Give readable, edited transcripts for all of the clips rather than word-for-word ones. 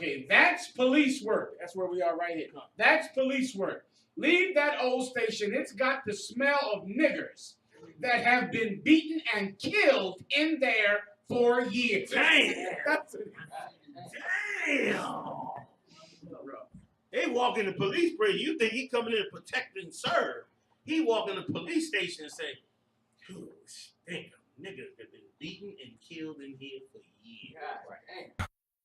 Okay, that's police work. That's where we are right here. That's police work. Leave that old station. It's got the smell of niggers that have been beaten and killed in there for years. Damn. Damn. They walk in the police bridge. You think he coming in to protect and serve. He walk in the police station and say, "Ooh, stink of niggas that been beaten and killed in here for years."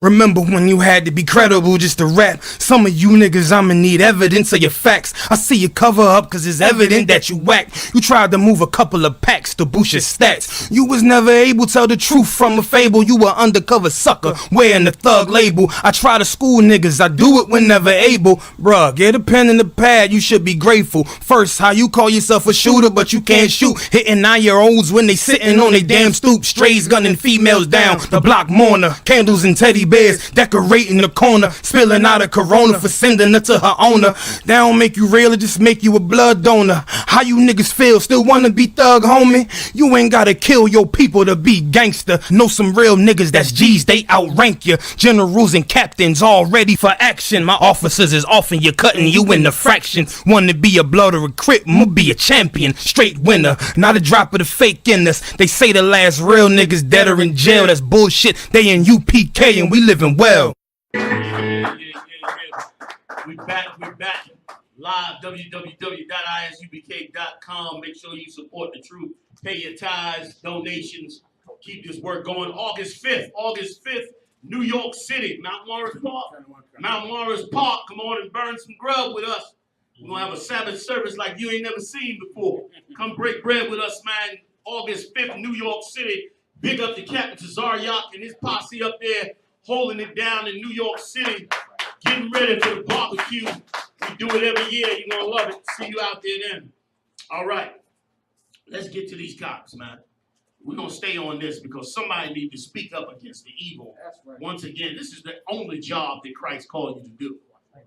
Remember when you had to be credible just to rap? Some of you niggas, I'ma need evidence of your facts. I see you cover up cause it's evident that you whack. You tried to move a couple of packs to boost your stats. You was never able to tell the truth from a fable. You were undercover sucker wearing the thug label. I try to school niggas, I do it whenever able. Bruh, get a pen and a pad, you should be grateful. First, how you call yourself a shooter but you can't shoot. Hitting 9-year-olds when they sitting on they damn stoop. Strays gunning females down, the block mourner. Candles and teddy bears decorating the corner, spilling out a Corona for sending it to her owner. That don't make you real, it just make you a blood donor. How you niggas feel? Still wanna be thug, homie? You ain't gotta kill your people to be gangster. Know some real niggas that's G's, they outrank you. Generals and captains all ready for action. My officers is often you cutting you into fractions. Wanna be a blood or a crip, I'ma be a champion, straight winner. Not a drop of the fake in us. They say the last real niggas dead or in jail. That's bullshit. They in UPK and we living well. Yeah. We back. Live, www.ISUPK.com. Make sure you support the truth. Pay your tithes, donations. Keep this work going. August 5th, New York City, Mount Morris Park. Come on and burn some grub with us. We're going to have a Sabbath service like you ain't never seen before. Come break bread with us, man. August 5th, New York City. Big up to Captain Tazaryak and his posse up there, holding it down in New York City, getting ready for the barbecue. We do it every year. You're going to love it. See you out there then. All right. Let's get to these cops, man. We're going to stay on this because somebody needs to speak up against the evil. Right. Once again, this is the only job that Christ called you to do.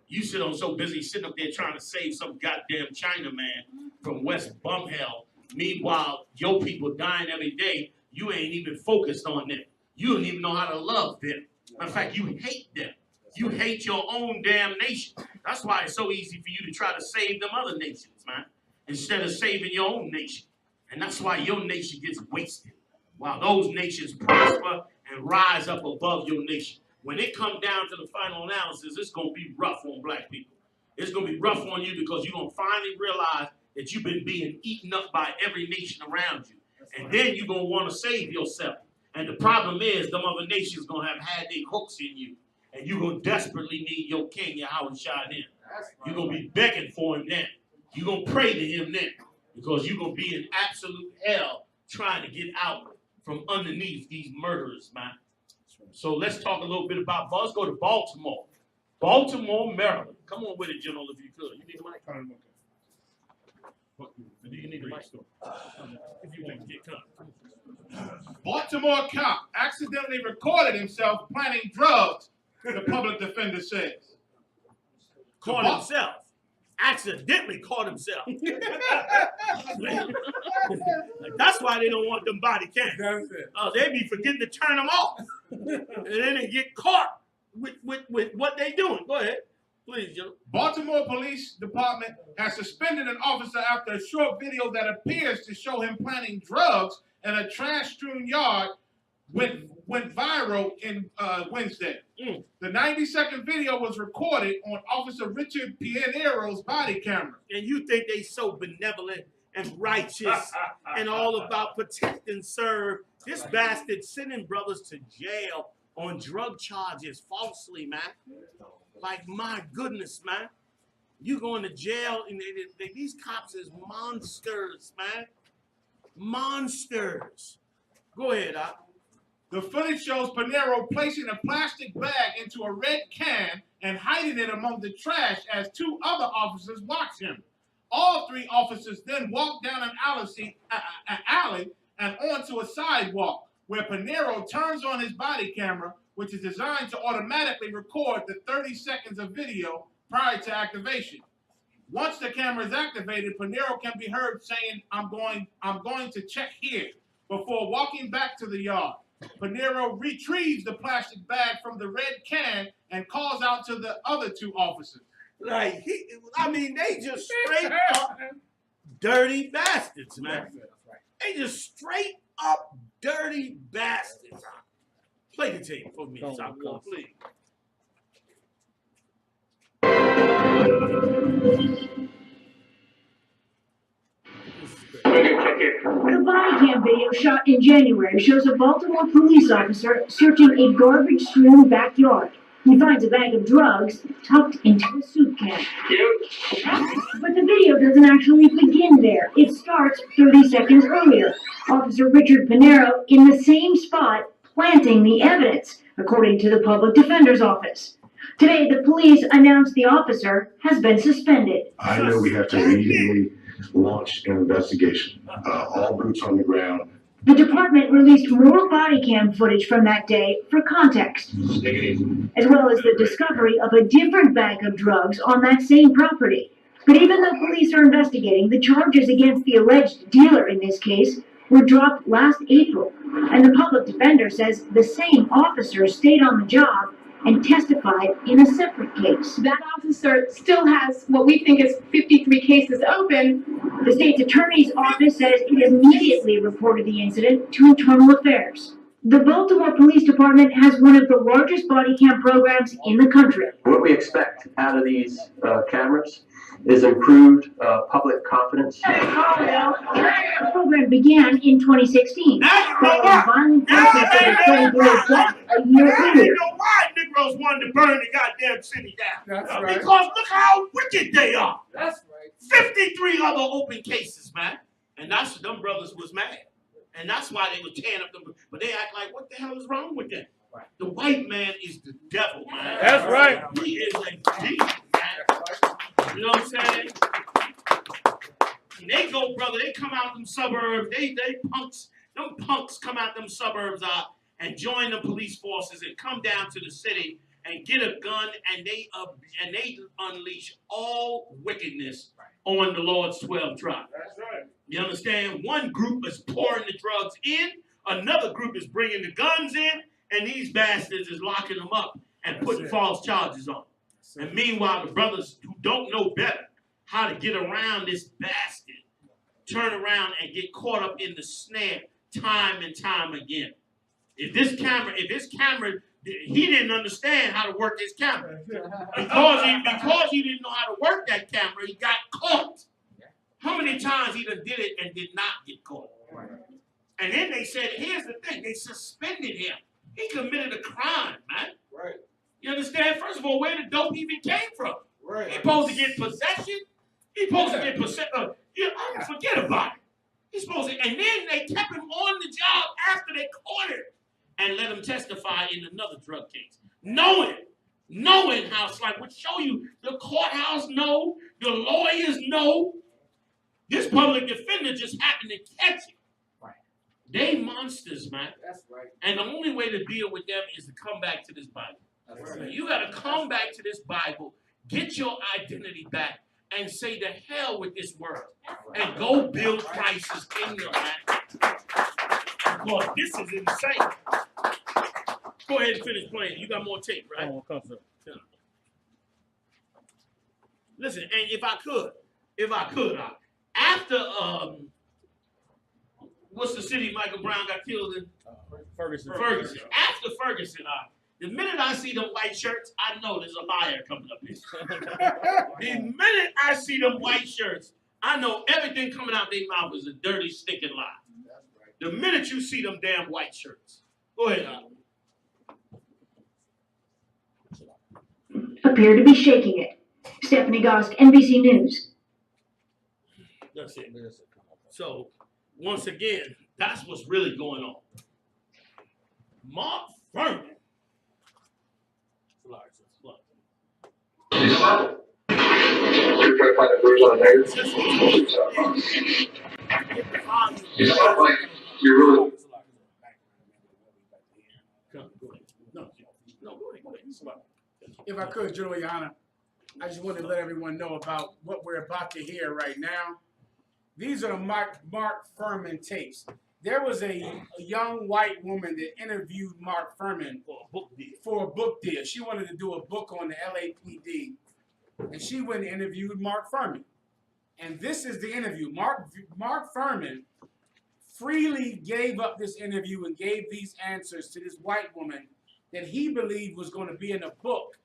You sit on so busy sitting up there trying to save some goddamn Chinaman from West Bumhell. Meanwhile, your people dying every day. You ain't even focused on them. You don't even know how to love them. In fact, you hate them. You hate your own damn nation. That's why it's so easy for you to try to save them other nations, man, instead of saving your own nation. And that's why your nation gets wasted, while those nations prosper and rise up above your nation. When it comes down to the final analysis, it's going to be rough on black people. It's going to be rough on you because you're going to finally realize that you've been being eaten up by every nation around you. And then you're going to want to save yourself. And the problem is, them other nations going to have had their hooks in you. And you're going to desperately need your king, Yahweh then. You're going to be begging for him then. You're going to pray to him then. Because you're going to be in absolute hell trying to get out from underneath these murderers, man. So let's talk a little bit about, let's go to Baltimore. Baltimore, Maryland. Come on with it, General, if you could. You need a mic? Do you need a mic? If you want to get cut. Baltimore cop accidentally recorded himself planting drugs, the public defender says. Caught himself. Accidentally caught himself. That's why they don't want them body cams. They be forgetting to turn them off. And then they get caught with what they doing. Go ahead. Please, Joe. Baltimore Police Department has suspended an officer after a short video that appears to show him planting drugs in a trash-strewn yard went viral in Wednesday. The 90-second video was recorded on Officer Richard Piernero's body camera. And you think they so benevolent and righteous and all about protect and serve. This bastard sending brothers to jail on drug charges falsely, man. Like, my goodness, man. You going to jail, and these cops is monsters, man. Monsters. Go ahead, Doc. The footage shows Piernero placing a plastic bag into a red can and hiding it among the trash as two other officers watch him. All three officers then walk down an alley and onto a sidewalk where Piernero turns on his body camera, which is designed to automatically record the 30 seconds of video prior to activation. Once the camera is activated, Piernero can be heard saying, I'm going to check here, before walking back to the yard. Pinero retrieves the plastic bag from the red can and calls out to the other two officers. Like, they just straight up dirty bastards, man. They just straight up dirty bastards. Play the tape for me, Southpaw, please. The body cam video shot in January shows a Baltimore police officer searching a garbage-strewn backyard. He finds a bag of drugs tucked into a soup can. But the video doesn't actually begin there. It starts 30 seconds earlier. Officer Richard Pinero in the same spot planting the evidence, according to the public defender's office. Today, the police announced the officer has been suspended. I know we have to immediately launch an investigation. All boots on the ground. The department released more body cam footage from that day for context, as well as the discovery of a different bag of drugs on that same property. But even though police are investigating, the charges against the alleged dealer in this case were dropped last April, and the public defender says the same officer stayed on the job and testified in a separate case. That officer still has what we think is 53 cases open. The state's attorney's office says it immediately reported the incident to Internal Affairs. The Baltimore Police Department has one of the largest body cam programs in the country. What we expect out of these cameras is improved public confidence. The program began in 2016. Following violent protests over Freddie Boyd's death a year I earlier. know why Negroes wanted to burn the goddamn city down. That's right. Because look how wicked they are. That's right. 53 other open cases, man. And that's them brothers was mad. And that's why they were tearing up them. But they act like, what the hell is wrong with them? Right. The white man is the devil, man. That's right. He is a demon, man. You know what I'm saying? And they go, brother, they come out them suburbs, they punks, them punks come out them suburbs and join the police forces and come down to the city and get a gun and they unleash all wickedness on the Lord's 12 tribes. That's right. You understand? One group is pouring the drugs in, another group is bringing the guns in, and these bastards is locking them up and putting false charges on. And meanwhile, the brothers who don't know better how to get around this bastard turn around and get caught up in the snare time and time again. If this camera, he didn't understand how to work his camera. Because he didn't know how to work that camera, he got caught. How many times he done did it and did not get caught? And then they said, here's the thing, they suspended him. He committed a crime, man. Right. You understand? First of all, where the dope even came from? Right. He supposed to get possession. He supposed to get possession. Forget about it. He's supposed to, and then they kept him on the job after they caught him and let him testify in another drug case. Knowing how it's like would show you the courthouse know, the lawyers know. This public defender just happened to catch him. Right. They monsters, man. That's right. And the only way to deal with them is to come back to this Bible. That's right. You got to come back to this Bible, get your identity back, and say to hell with this word. And go build Christ's kingdom, man. Because this is insane. Go ahead and finish playing. You got more tape, right? Listen, and if I could, after what's the city Michael Brown got killed in? Ferguson. After Ferguson, the minute I see them white shirts, I know there's a liar coming up here. The minute I see them white shirts, I know everything coming out their mouth is a dirty, stinking lie. The minute you see them damn white shirts. Go ahead, Appear to be shaking it. Stephanie Gosk, NBC News. That's it. So, once again, that's what's really going on. Mark Furman. You're trying to find a bruise on a nigger? You're really. If I could, Gen.YAHANNA, I just wanted to let everyone know about what we're about to hear right now. These are the Mark Furman tapes. There was a young white woman that interviewed Mark Furman for a book deal. She wanted to do a book on the LAPD, and she went and interviewed Mark Furman. And this is the interview. Mark Furman freely gave up this interview and gave these answers to this white woman that he believed was going to be in a book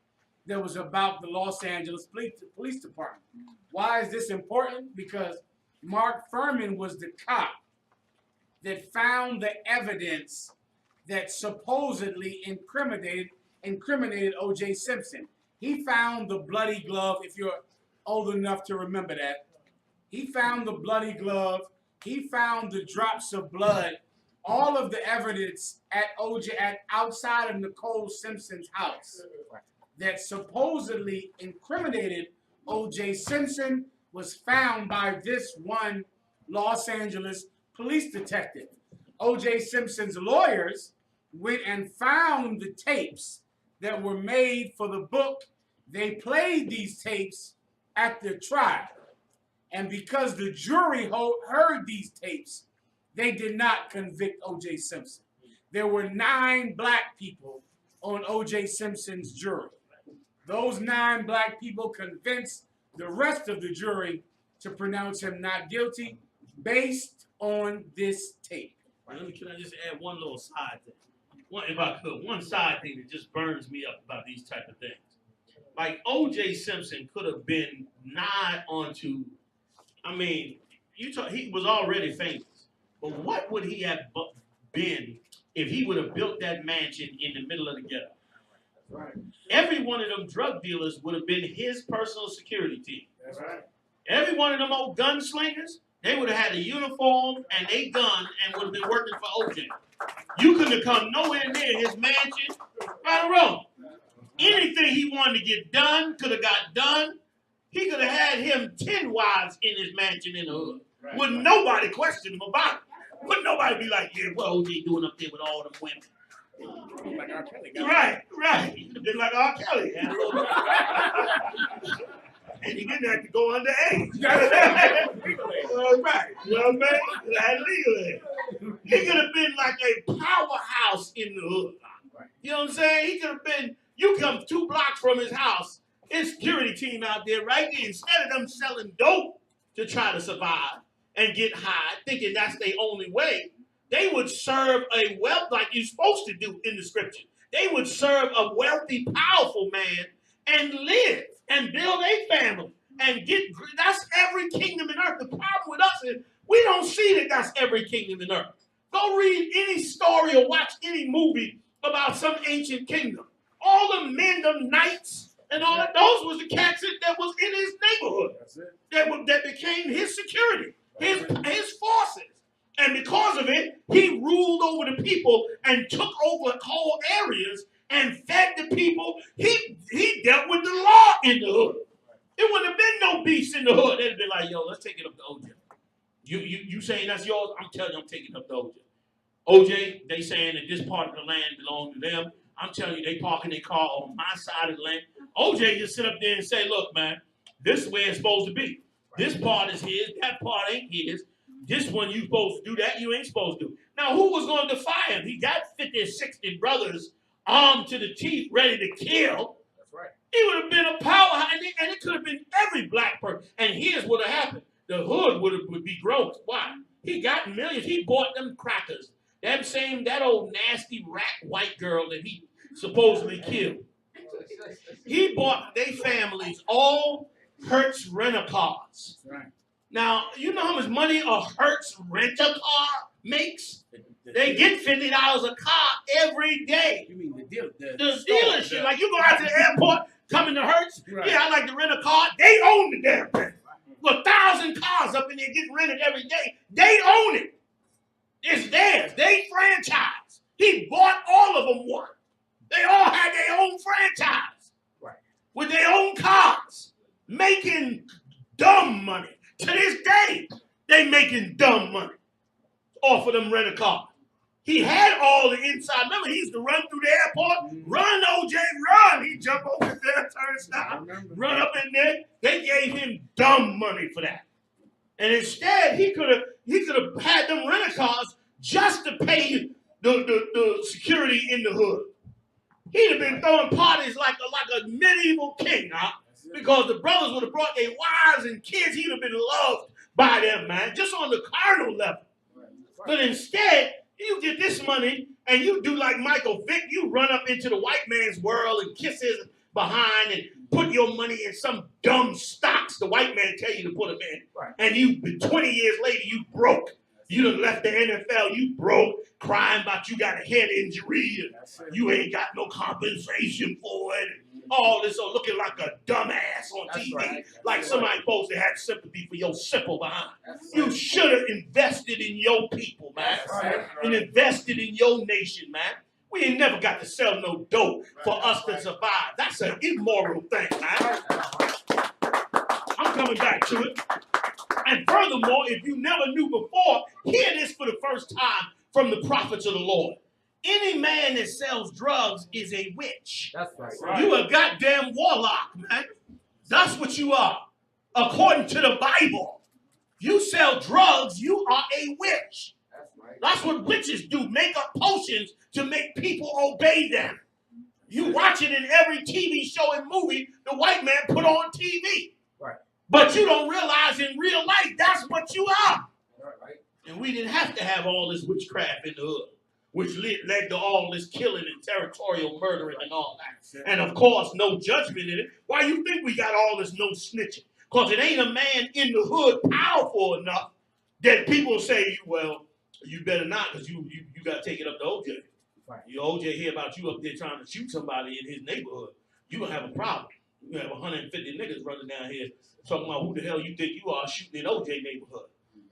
that was about the Los Angeles Police Department. Why is this important? Because Mark Furman was the cop that found the evidence that supposedly incriminated O.J. Simpson. He found the bloody glove, if you're old enough to remember that. He found the bloody glove. He found the drops of blood, all of the evidence at outside of Nicole Simpson's house that supposedly incriminated O.J. Simpson was found by this one Los Angeles police detective. O.J. Simpson's lawyers went and found the tapes that were made for the book. They played these tapes at the trial. And because the jury heard these tapes, they did not convict O.J. Simpson. There were 9 black people on O.J. Simpson's jury. Those 9 black people convinced the rest of the jury to pronounce him not guilty based on this tape. Can I just add one little side thing? If I could, one side thing that just burns me up about these type of things. Like O.J. Simpson could have been nigh onto, I mean, he was already famous, but what would he have been if he would have built that mansion in the middle of the ghetto? Right. Every one of them drug dealers would have been his personal security team. That's right. Every one of them old gunslingers, they would have had a uniform and a gun and would have been working for OJ. You couldn't have come nowhere near his mansion. Right or wrong? Anything he wanted to get done could have got done. He could have had him 10 wives in his mansion in the hood. Right. Wouldn't nobody question him about it. Wouldn't nobody be like, yeah, what OJ doing up there with all them women? Like R. Kelly. Right. He could have been like R. Kelly. And he didn't have to go underage. Right. You know what I'm saying? He had legal aid. He could have been like a powerhouse in the hood. You know what I'm saying? He could have been, you come 2 blocks from his house, his security team out there right there, instead of them selling dope to try to survive and get high, thinking that's their only way, they would serve a wealth like you're supposed to do in the scripture. They would serve a wealthy, powerful man and live and build a family and get, that's every kingdom in earth. The problem with us is we don't see that that's every kingdom in earth. Go read any story or watch any movie about some ancient kingdom. All the men, them knights, and all that, those was the cats that was in his neighborhood. That's it. That became his security, his forces. And because of it, he ruled over the people and took over whole areas and fed the people. He dealt with the law in the hood. It wouldn't have been no beasts in the hood. They'd be like, yo, let's take it up to OJ. You saying that's yours? I'm telling you, I'm taking it up to OJ. OJ, they saying that this part of the land belongs to them. I'm telling you, they parking their car on my side of the land. OJ just sit up there and say, look, man, this is where it's supposed to be. This part is his, that part ain't his. This one you supposed to do, that you ain't supposed to do. Now, who was going to defy him? He got 50 or 60 brothers armed to the teeth, ready to kill. That's right. He would have been a powerhouse, and it could have been every black person. And here's what would have happened. The hood would be gross. Why? He got millions. He bought them crackers. That old nasty rat white girl that he supposedly killed. He bought their families all Hertz rent-a-cars. That's right. Now, you know how much money a Hertz rent-a-car makes? They get $50 a car every day. You mean the dealership. Like you go out to the airport, coming to Hertz, right. Yeah, I like to rent a car. They own the damn thing. 1,000 cars up in there getting rented every day. They own it. It's theirs. They franchise. He bought all of them one. They all had their own franchise. Right. With their own cars. Making dumb money. To this day, they making dumb money off of them rent-a-car. He had all the inside. Remember, he used to run through the airport. Run, OJ, run. He'd jump over the turnstile, run up in there. They gave him dumb money for that. And instead, he could have had them rent-a-cars just to pay the security in the hood. He'd have been throwing parties like a medieval king, huh? Because the brothers would have brought their wives and kids. He'd have been loved by them, man, just on the carnal level. But instead, you get this money and you do like Michael Vick. You run up into the white man's world and kiss his behind and put your money in some dumb stocks the white man tell you to put them in. And you, 20 years later, you broke. You done left the NFL, you broke, crying about you got a head injury and you ain't got no compensation for it. And all this, looking like a dumbass on TV, like somebody supposed to have sympathy for your simple behind. You should have invested in your people, man, and invested in your nation, man. We ain't never got to sell no dope for us to survive. That's an immoral thing, man. I'm coming back to it. And furthermore, if you never knew before, hear this for the first time from the prophets of the Lord. Any man that sells drugs is a witch. That's right. You a goddamn warlock, man. That's what you are. According to the Bible, you sell drugs, you are a witch. That's what witches do, make up potions to make people obey them. You watch it in every TV show and movie the white man put on TV. Right. But you don't realize in real life that's what you are. Right. And we didn't have to have all this witchcraft in the hood, which led to all this killing and territorial murdering and all that. And of course, no judgment in it. Why you think we got all this no snitching? Because it ain't a man in the hood powerful enough that people say, well, you better not, because you got to take it up to OJ. Right. Your OJ hear about you up there trying to shoot somebody in his neighborhood. You're going to have a problem. You have 150 niggas running down here talking about who the hell you think you are shooting in OJ neighborhood.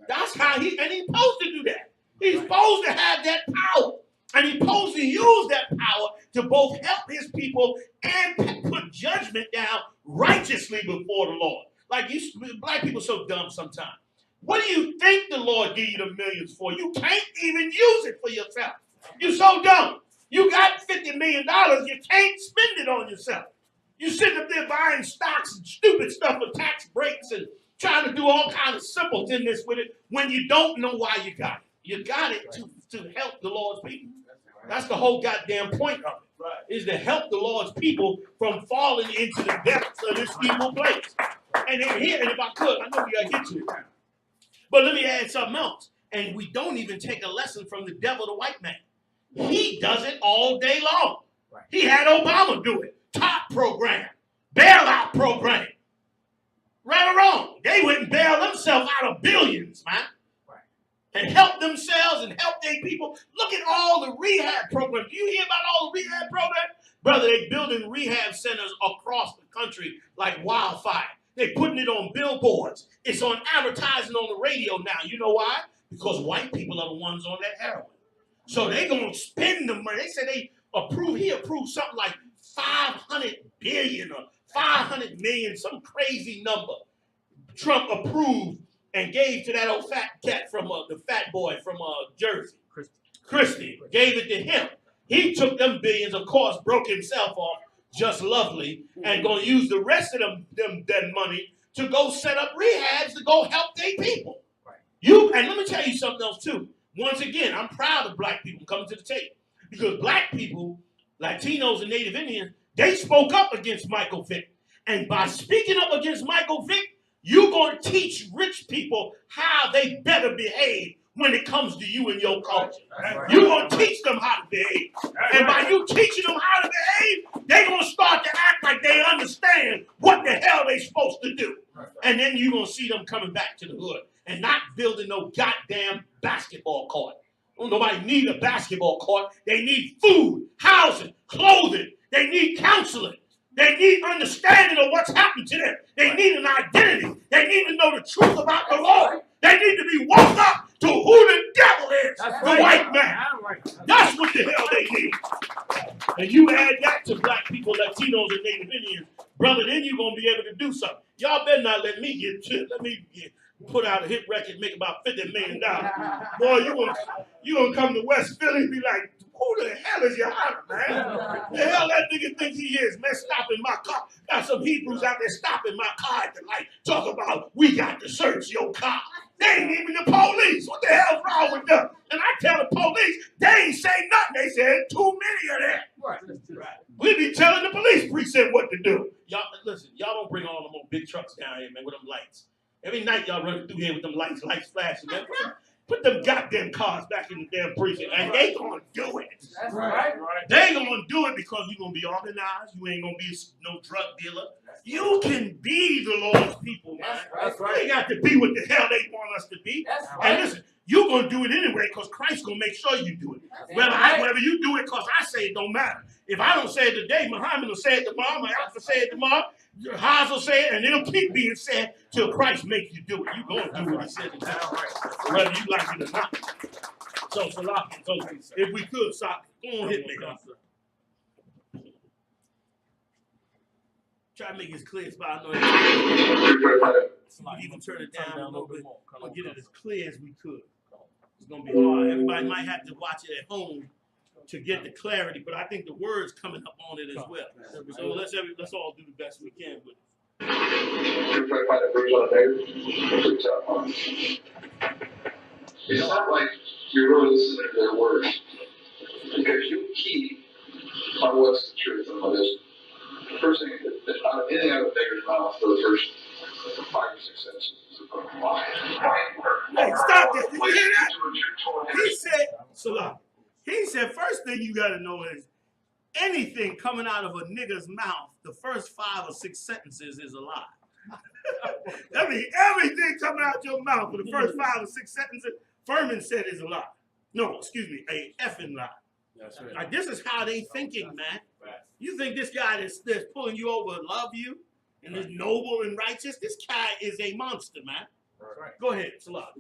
That's how he's supposed to do that. He's supposed to have that power. And he's supposed to use that power to both help his people and put judgment down righteously before the Lord. Like you black people so dumb sometimes. What do you think the Lord gave you the millions for? You can't even use it for yourself. You're so dumb. You got $50 million, you can't spend it on yourself. You sitting up there buying stocks and stupid stuff with tax breaks and trying to do all kinds of simpletonness with it when you don't know why you got it. You got it to help the Lord's people. That's the whole goddamn point of it, is to help the Lord's people from falling into the depths of this evil place. And then here, and if I could, I know we got to get to it now. But let me add something else. And we don't even take a lesson from the devil, the white man. He does it all day long. Right. He had Obama do it. Top program. Bailout program. Right or wrong. They went and bailed themselves out of billions, man. Right. And helped themselves and helped their people. Look at all the rehab programs. Do you hear about all the rehab programs? Brother, they building rehab centers across the country like wildfire. They're putting it on billboards. It's on advertising on the radio now. You know why? Because white people are the ones on that heroin. So they're going to spend the money. They said he approved something like 500 billion or 500 million, some crazy number. Trump approved and gave to that old fat cat from the fat boy from Jersey. Christie gave it to him. He took them billions, of course, broke himself off. Just lovely, and going to use the rest of them money to go set up rehabs to go help their people. Right. And let me tell you something else too. Once again, I'm proud of black people coming to the table because black people, Latinos and Native Indians, they spoke up against Michael Vick. And by speaking up against Michael Vick, you're going to teach rich people how they better behave when it comes to you and your culture. Right. You're going to teach them how to behave. And by you teaching them how to behave, they're going to start to act like they understand what the hell they're supposed to do. And then you're going to see them coming back to the hood and not building no goddamn basketball court. Nobody need a basketball court. They need food, housing, clothing. They need counseling. They need understanding of what's happened to them. They need an identity. They need to know the truth about the Lord. They need to be woke up to who the devil is, the white man. That's what the hell they need. And you add that to black people, Latinos, and Native Indians, brother, then you're going to be able to do something. Y'all better not let me put out a hit record and make about $50 million. Boy, you gonna come to West Philly and be like, who the hell is Yohanna, man? The hell that nigga thinks he is, man, stopping my car. Got some Hebrews out there stopping my car at the light, talk about, we got to search your car. They ain't even the police. What the hell's wrong with them? And I tell the police, they ain't say nothing. They said too many of them. Right. We be telling the police precinct what to do. Y'all, listen, y'all don't bring all them old big trucks down here, man, with them lights. Every night y'all running through here with them lights flashing, man. Put them goddamn cars back in the damn precinct, and they gonna do it. That's right. They gonna do it because you gonna be organized. You ain't gonna be no drug dealer. You can be the Lord's people, man. That's right. You ain't got to be what the hell they want us to be. That's right. And listen, you gonna do it anyway because Christ's gonna make sure you do it. Whether you do it because I say it don't matter. If I don't say it today, Muhammad will say it tomorrow, my Alpha say it tomorrow, Haas will say it, and it'll keep being said till Christ makes you do it. You gonna do what he said to do, whether you like it or not. So, if we could, stop. Go on, hit me. Try to make it as clear as possible. You can turn it down a little bit. I'm gonna get it as clear as we could. It's gonna be hard. Everybody might have to watch it at home to get the clarity, but I think the words coming up on it as well. So let's all do the best we can with it. It's not like you're really listening to their words, because you keep on what's the truth and what isn't. The first thing, anything out of a beggar's mouth for the first 5 or 6 sentences is a lie. Hey, stop this! Did you hear that? He said, Salah. He said, first thing you gotta know is anything coming out of a nigga's mouth, the first 5 or 6 sentences is a lie. I mean, everything coming out your mouth for the first 5 or 6 sentences, Furman said is a lie. No, excuse me, a effing lie. That's right. Like, this is how they thinking, man. You think this guy that's pulling you over love you and is noble and righteous? This guy is a monster, man. Right. Go ahead, Salah.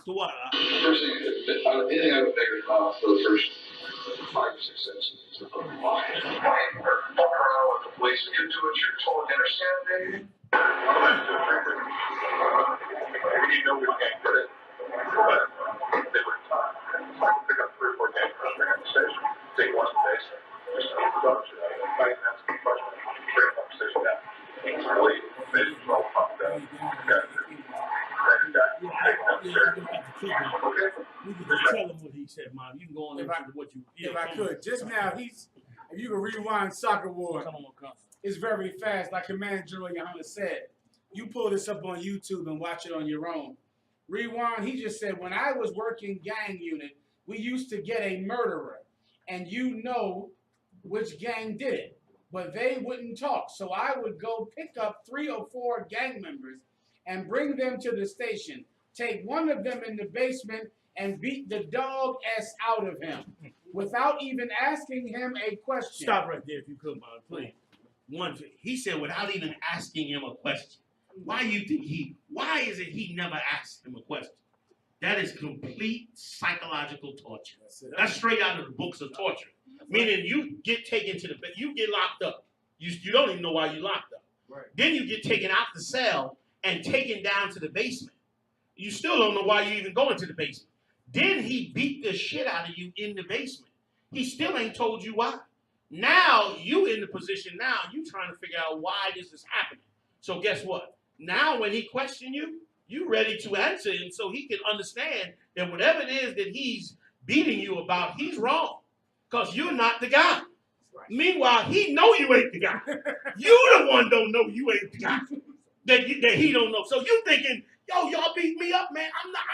So what? The first thing, anything out of a beggar's mouth for the first 5 or 6 sentences is a lie. With the police, you do what you're told. You understand, baby? You know we can't put it, but they were taught. Pick up 3 or 4 gangs, bring up the station, take one to the basement, just keep the doctor out, and fight and ask a question, bring up the station down. Really, basically, all pumped up. You can just tell him what he said, Mom. You can go on into what you. If I could, just now, if you can rewind Soccer War, it's very fast. Like Commander General Yohanna said, you pull this up on YouTube and watch it on your own. Rewind, he just said, when I was working gang unit, we used to get a murderer, and you know which gang did it, but they wouldn't talk. So I would go pick up 3 or 4 gang members and bring them to the station, take one of them in the basement and beat the dog ass out of him without even asking him a question. Stop right there if you could, Mom, please. He said without even asking him a question. Why is it he never asked him a question? That is complete psychological torture. That's straight out of the books of torture. Meaning you get taken to you get locked up. You don't even know why you locked up. Right. Then you get taken out the cell and taken down to the basement. You still don't know why you even go into the basement. Then he beat the shit out of you in the basement. He still ain't told you why. Now you in the position now, you trying to figure out why this is happening. So guess what? Now when he question you, you ready to answer him so he can understand that whatever it is that he's beating you about, he's wrong. Because you're not the guy. Right. Meanwhile, he know you ain't the guy. You the one don't know you ain't the guy. That he don't know. So you thinking, yo, y'all beat me up, man.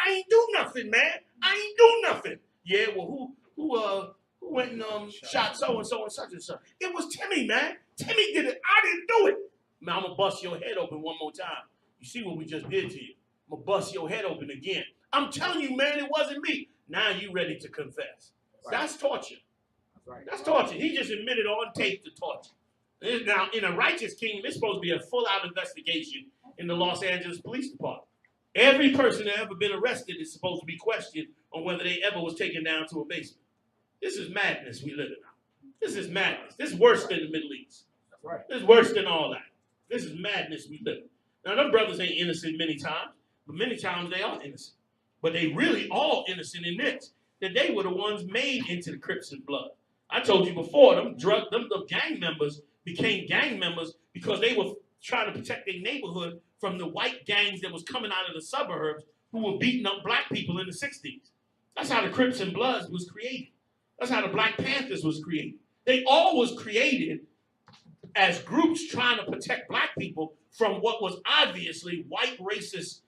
I ain't do nothing, man. I ain't do nothing. Yeah, well, who went and shot so and such and such? It was Timmy, man. Timmy did it. I didn't do it. Man, I'm gonna bust your head open one more time. You see what we just did to you? I'm gonna bust your head open again. I'm telling you, man, it wasn't me. Now you ready to confess. Right. That's torture. Right. That's torture. He just admitted on tape to torture. Now, in a righteous kingdom, it's supposed to be a full-out investigation in the Los Angeles Police Department. Every person that ever been arrested is supposed to be questioned on whether they ever was taken down to a basement. This is madness we live in now. This is madness. This is worse than the Middle East. That's right. This is worse than all that. This is madness we live in. Now, them brothers ain't innocent many times, but many times they are innocent. But they really all innocent in this, that they were the ones made into the Crips and Blood. I told you before, them gang members became gang members because they were trying to protect their neighborhood from the white gangs that was coming out of the suburbs who were beating up black people in the 60s. That's how the Crips and Bloods was created. That's how the Black Panthers was created. They all was created as groups trying to protect black people from what was obviously white racist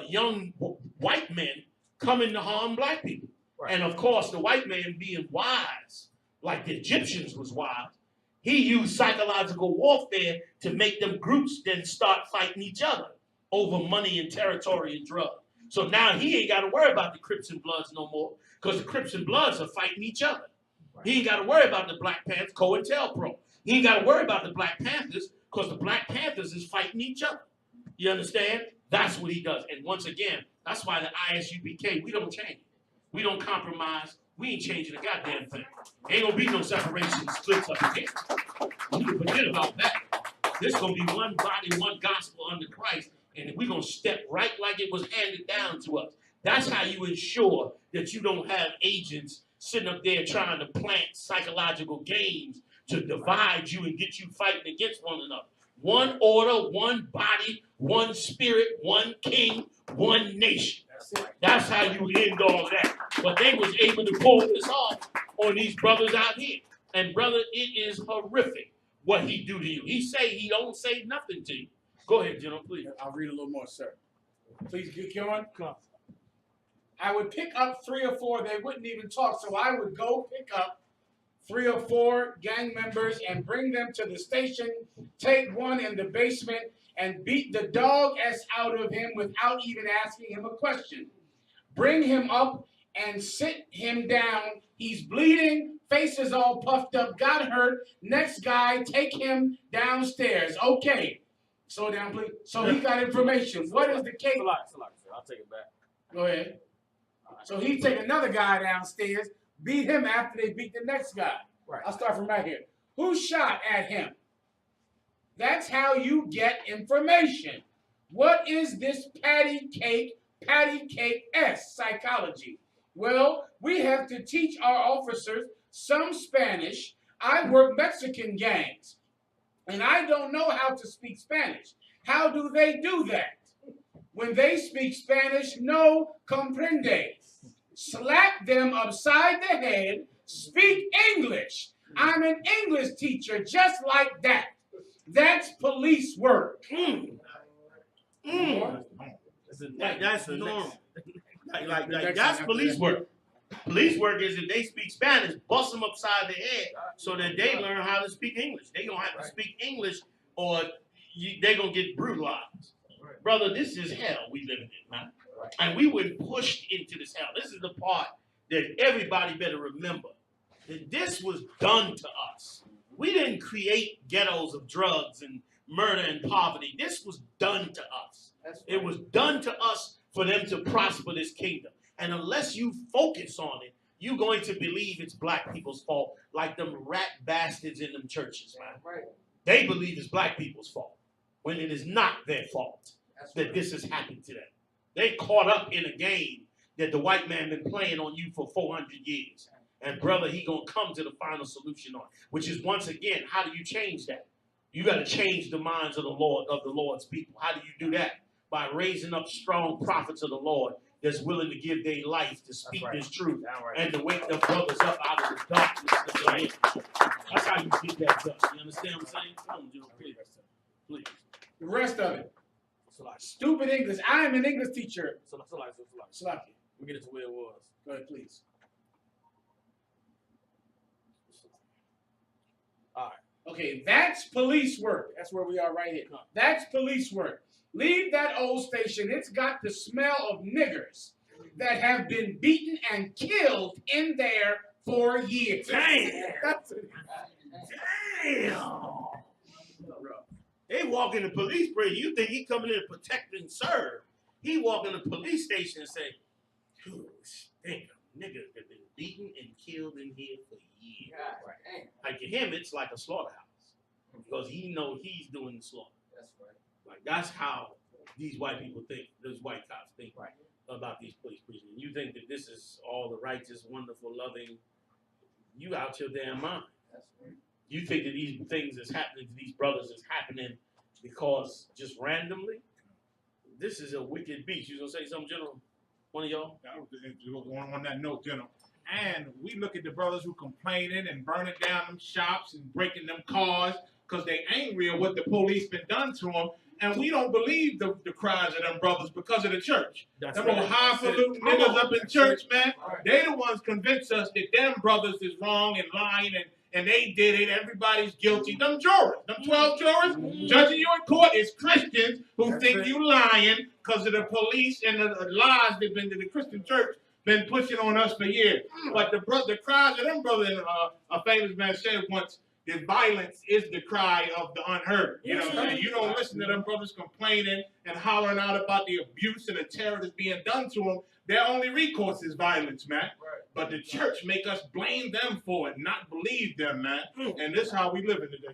young white men coming to harm black people. Right. And of course, the white man being wise, like the Egyptians was wise, he used psychological warfare to make them groups then start fighting each other over money and territory and drugs. So now he ain't got to worry about the Crips and Bloods no more, because the Crips and Bloods are fighting each other. Right. He ain't got to worry about the Black Panthers, COINTELPRO. He ain't got to worry about the Black Panthers, because the Black Panthers is fighting each other. You understand? That's what he does. And once again, that's why the I.S.U.P.K, we don't change. We don't compromise. We ain't changing a goddamn thing. Ain't gonna be no separation and splits up again. You can forget about that. This gonna be one body, one gospel under Christ, and we're gonna step right like it was handed down to us. That's how you ensure that you don't have agents sitting up there trying to plant psychological games to divide you and get you fighting against one another. One order, one body, one spirit, one king, one nation. That's how you end all that. But they was able to pull this off on these brothers out here. And brother, it is horrific what he do to you. He say he don't say nothing to you. Go ahead, General, please. I'll read a little more, sir. Please get going. I would pick up 3 or 4. They wouldn't even talk. So I would go pick up 3 or 4 gang members and bring them to the station, take one in the basement, and beat the dog ass out of him without even asking him a question. Bring him up and sit him down. He's bleeding, face is all puffed up, got hurt. Next guy, take him downstairs. Okay. Slow down, please. So he got information. What is the case? I'll take it back. Go ahead. So he take another guy downstairs, beat him after they beat the next guy. Right. I'll start from right here. Who shot at him? That's how you get information. What is this patty cake-esque psychology? Well, we have to teach our officers some Spanish. I work Mexican gangs, and I don't know how to speak Spanish. How do they do that? When they speak Spanish, no comprende. Slap them upside the head, speak English. I'm an English teacher just like that. That's police work. That's normal. That's police work. Police work is if they speak Spanish, bust them upside the head so that they learn how to speak English. They gonna have to speak English or they gonna get brutalized. Brother, this is hell we live in, man. And we were pushed into this hell. This is the part that everybody better remember. That this was done to us. We didn't create ghettos of drugs and murder and poverty. This was done to us. It was done to us for them to prosper this kingdom. And unless you focus on it, you're going to believe it's black people's fault, like them rat bastards in them churches, man. Right. They believe it's black people's fault, when it is not their fault that this has happened to them. They caught up in a game that the white man been playing on you for 400 years. And brother, he gonna come to the final solution on it, which is once again, how do you change that? You got to change the minds of the Lord, of the Lord's people. How do you do that? By raising up strong prophets of the Lord that's willing to give their life to speak this truth and to wake the brothers up out of the darkness of the land. That's how you get that done. You understand what I'm saying? Come on, Joe, please. Please. The rest of it. Stupid English. I am an English teacher. Salaki. We get it to where it was. Go ahead, please. All right. Okay, that's police work. That's where we are right here. That's police work. Leave that old station. It's got the smell of niggers that have been beaten and killed in there for years. Damn. They walk in the police bridge. You think he coming in to protect and serve. He walk in the police station and say, stink of niggas that been beaten and killed in here for years. Like to him, it's like a slaughterhouse. Because he know he's doing the slaughter. That's right. Like that's how these white people think, those white cops think about these police prisoners. You think that this is all the righteous, wonderful, loving, you out your damn mind. That's right. You think that these things that's happening to these brothers is happening because just randomly? This is a wicked beast. You gonna say something, General? One of y'all? On that note, General. And we look at the brothers who complaining and burning down them shops and breaking them cars because they angry at what the police been done to them. And we don't believe the cries of them brothers because of the church. That's them right. old highfalutin niggas up in church, man. They the ones convince us that them brothers is wrong and lying and they did it. Everybody's guilty. Them jurors, them 12 jurors, judging you in court is Christians who think you lying because of the police and the lies that been to the Christian church been pushing on us for years. But the cries of them brothers, a famous man said once, that violence is the cry of the unheard. You know what I'm saying? You don't listen to them brothers complaining and hollering out about the abuse and the terror that's being done to them. Their only recourse is violence, man. Right. But the church make us blame them for it, not believe them, man. And this is how we live in today.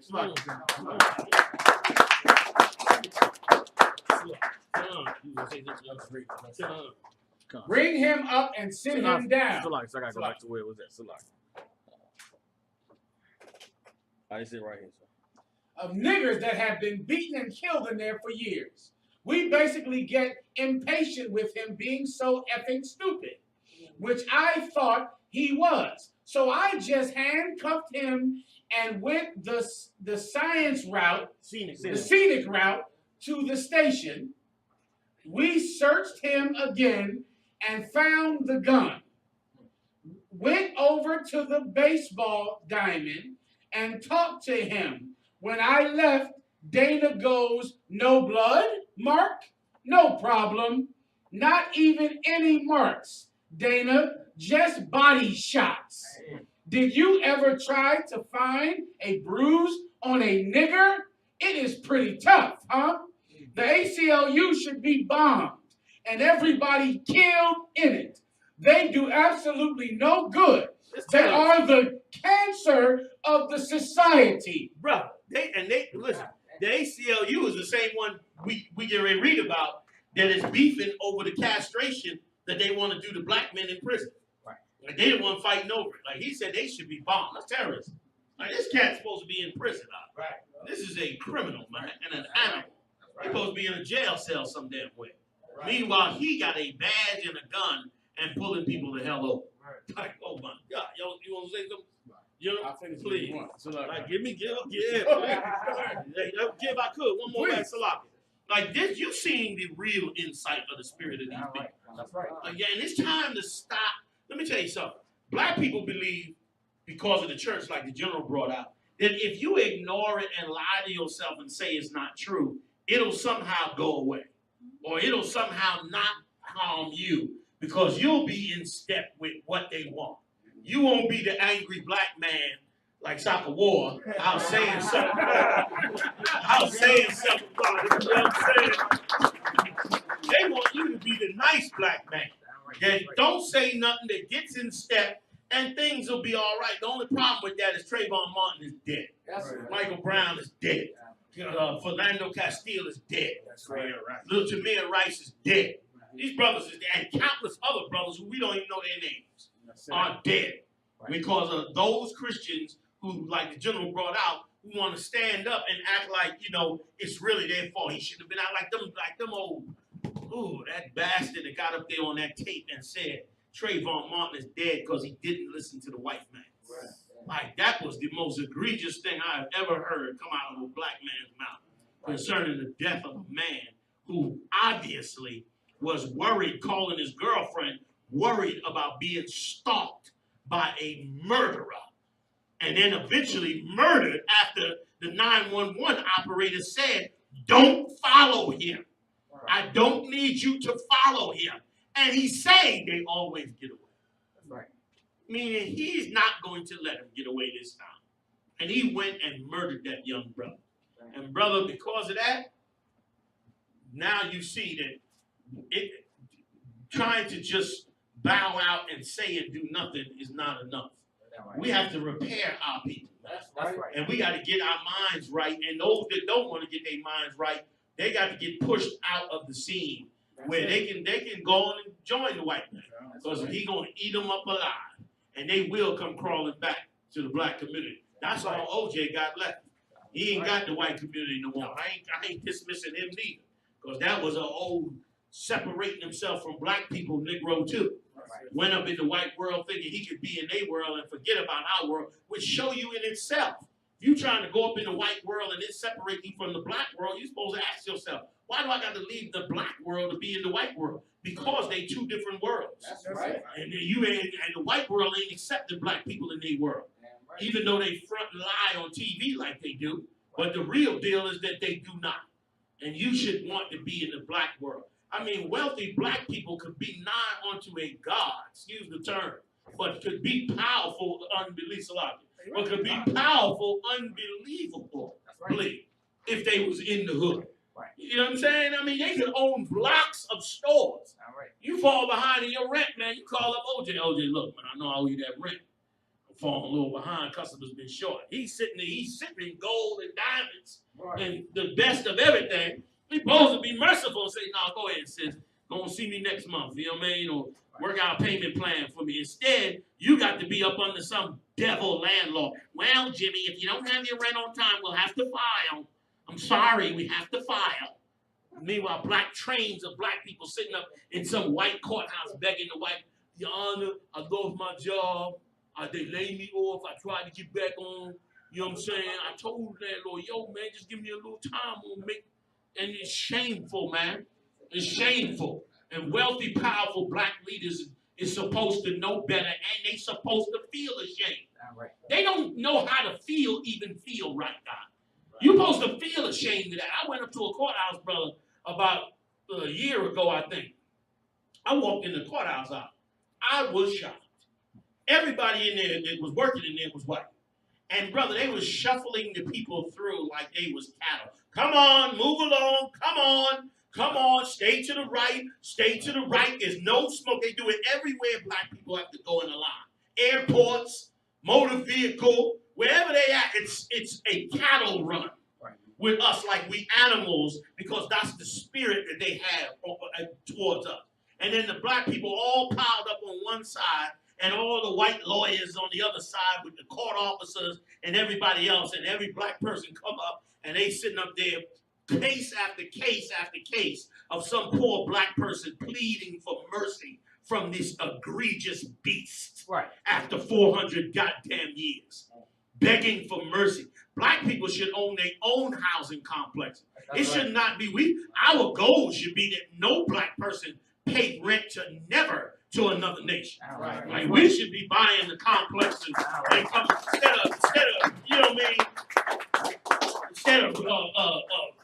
Bring him up and sit him down. So I gotta go back to where it was at. I sit right here. Of niggers that have been beaten and killed in there for years. We basically get impatient with him being so effing stupid, which I thought he was. So I just handcuffed him and went the science route, the scenic route to the station. We searched him again and found the gun. Went over to the baseball diamond and talked to him. When I left, Dana goes, "No blood, Mark? No problem. Not even any marks, Dana, just body shots. Did you ever try to find a bruise on a nigger? It is pretty tough, huh? The ACLU should be bombed and everybody killed in it. They do absolutely no good. They are the cancer of the society." Bro, listen, the ACLU is the same one we get ready to read about that is beefing over the castration that they want to do to black men in prison. Right. Like they the one fighting over it. Like he said they should be bombed. That's terrorists. Like this cat's supposed to be in prison. Right. This is a criminal, man, and an animal. He's supposed to be in a jail cell some damn way. Right. Meanwhile, he got a badge and a gun and pulling people the hell over. Right. Like, oh my God, yo, you want to say something? You know, please. So like, give I could one more back, Salaki. Like this, you seeing the real insight of the spirit of these people. That's right. Yeah, and it's time to stop. Let me tell you something. Black people believe, because of the church, like the general brought out, that if you ignore it and lie to yourself and say it's not true, it'll somehow go away, or it'll somehow not harm you because you'll be in step with what they want. You won't be the angry black man like Soccer War out saying something. You know what I'm saying? They want you to be the nice black man that don't say nothing, that gets in step, and things will be all right. The only problem with that is Trayvon Martin is dead. Michael Brown is dead. Fernando Castile is dead. Little Jameer Rice is dead. These brothers is dead, and countless other brothers who we don't even know their names are dead because of those Christians who, like the general brought out, who want to stand up and act like, you know, it's really their fault. He should have been out like them old, that bastard that got up there on that tape and said Trayvon Martin is dead because he didn't listen to the white man. Like, that was the most egregious thing I have ever heard come out of a black man's mouth concerning the death of a man who obviously was worried, calling his girlfriend, worried about being stalked by a murderer, and then eventually murdered after the 911 operator said, "Don't follow him. I don't need you to follow him." And he said they always get away. Right. Meaning he's not going to let him get away this time. And he went and murdered that young brother. And brother, because of that, now you see that trying to just bow out and say and do nothing is not enough. We have to repair our people. That's right. And we got to get our minds right. And those that don't want to get their minds right, they got to get pushed out of the scene where they can go on and join the white man. Because he's going to eat them up alive. And they will come crawling back to the black community. That's all OJ got left. He ain't got the white community no more. I ain't dismissing him neither. Because that was an old separating himself from black people, Negro too. Went up in the white world thinking he could be in their world and forget about our world, which show you in itself. If you trying to go up in the white world and it separate you from the black world, you're supposed to ask yourself, why do I got to leave the black world to be in the white world? Because they two different worlds. That's right. And the white world ain't accepting black people in their world. Right. Even though they front lie on TV like they do. But the real deal is that they do not. And you should want to be in the black world. I mean, wealthy black people could be nigh unto a God, excuse the term, but could be powerful, but could be powerful, unbelievably, if they was in the hood. Right. You know what I'm saying? I mean, they could own blocks of stores. All right. You fall behind in your rent, man. You call up OJ. OJ, look, man, I know I owe you that rent. I'm falling a little behind. Customers been short. He's sitting there. He's sipping gold and diamonds and the best of everything. He's supposed to be merciful and say, no, go ahead, sis. Go and see me next month. You know what I mean? Or work out a payment plan for me. Instead, you got to be up under some devil landlord. Well, Jimmy, if you don't have your rent on time, we'll have to file. I'm sorry, we have to file. Meanwhile, black trains of black people sitting up in some white courthouse begging the white, Your Honor, I lost my job. They laid me off. I tried to get back on. You know what I'm saying? I told the landlord, yo, man, just give me a little time. We'll make. And it's shameful, man. It's shameful. And wealthy, powerful black leaders is supposed to know better, and they supposed to feel ashamed. Right. They don't know how to even feel right now. You're supposed to feel ashamed of that. I went up to a courthouse, brother, about a year ago, I think. I walked in the courthouse out. I was shocked. Everybody in there that was working in there was white. And, brother, they was shuffling the people through like they was cattle. Come on, move along. Come on. Come on, stay to the right. Stay to the right. There's no smoke. They do it everywhere black people have to go in a line. Airports, motor vehicle, wherever they at, it's a cattle run with us like we animals because that's the spirit that they have towards us. And then the black people all piled up on one side and all the white lawyers on the other side with the court officers and everybody else, and every black person come up and they sitting up there case after case after case of some poor black person pleading for mercy from this egregious beast after 400 goddamn years. Begging for mercy. Black people should own their own housing complex. It should not be our goal should be that no black person pay rent to another nation. Like we should be buying the complexes and come instead of you know what I mean? Instead of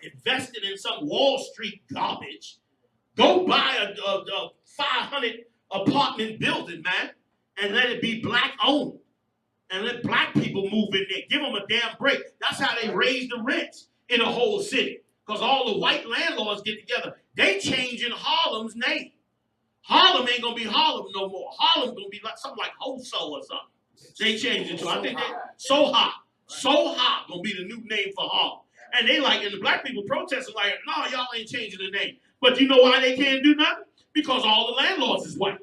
investing in some Wall Street garbage, go buy a 500 apartment building, man, and let it be black owned. And let black people move in there. Give them a damn break. That's how they raise the rents in a whole city. Because all the white landlords get together. They changing Harlem's name. Harlem ain't going to be Harlem no more. Harlem going to be like something like Hoso or something. They changed it to, I think they, So Hot. So Hot going to be the new name for Harlem. And they like, and the black people protesting like, no, y'all ain't changing the name. But you know why they can't do nothing? Because all the landlords is white.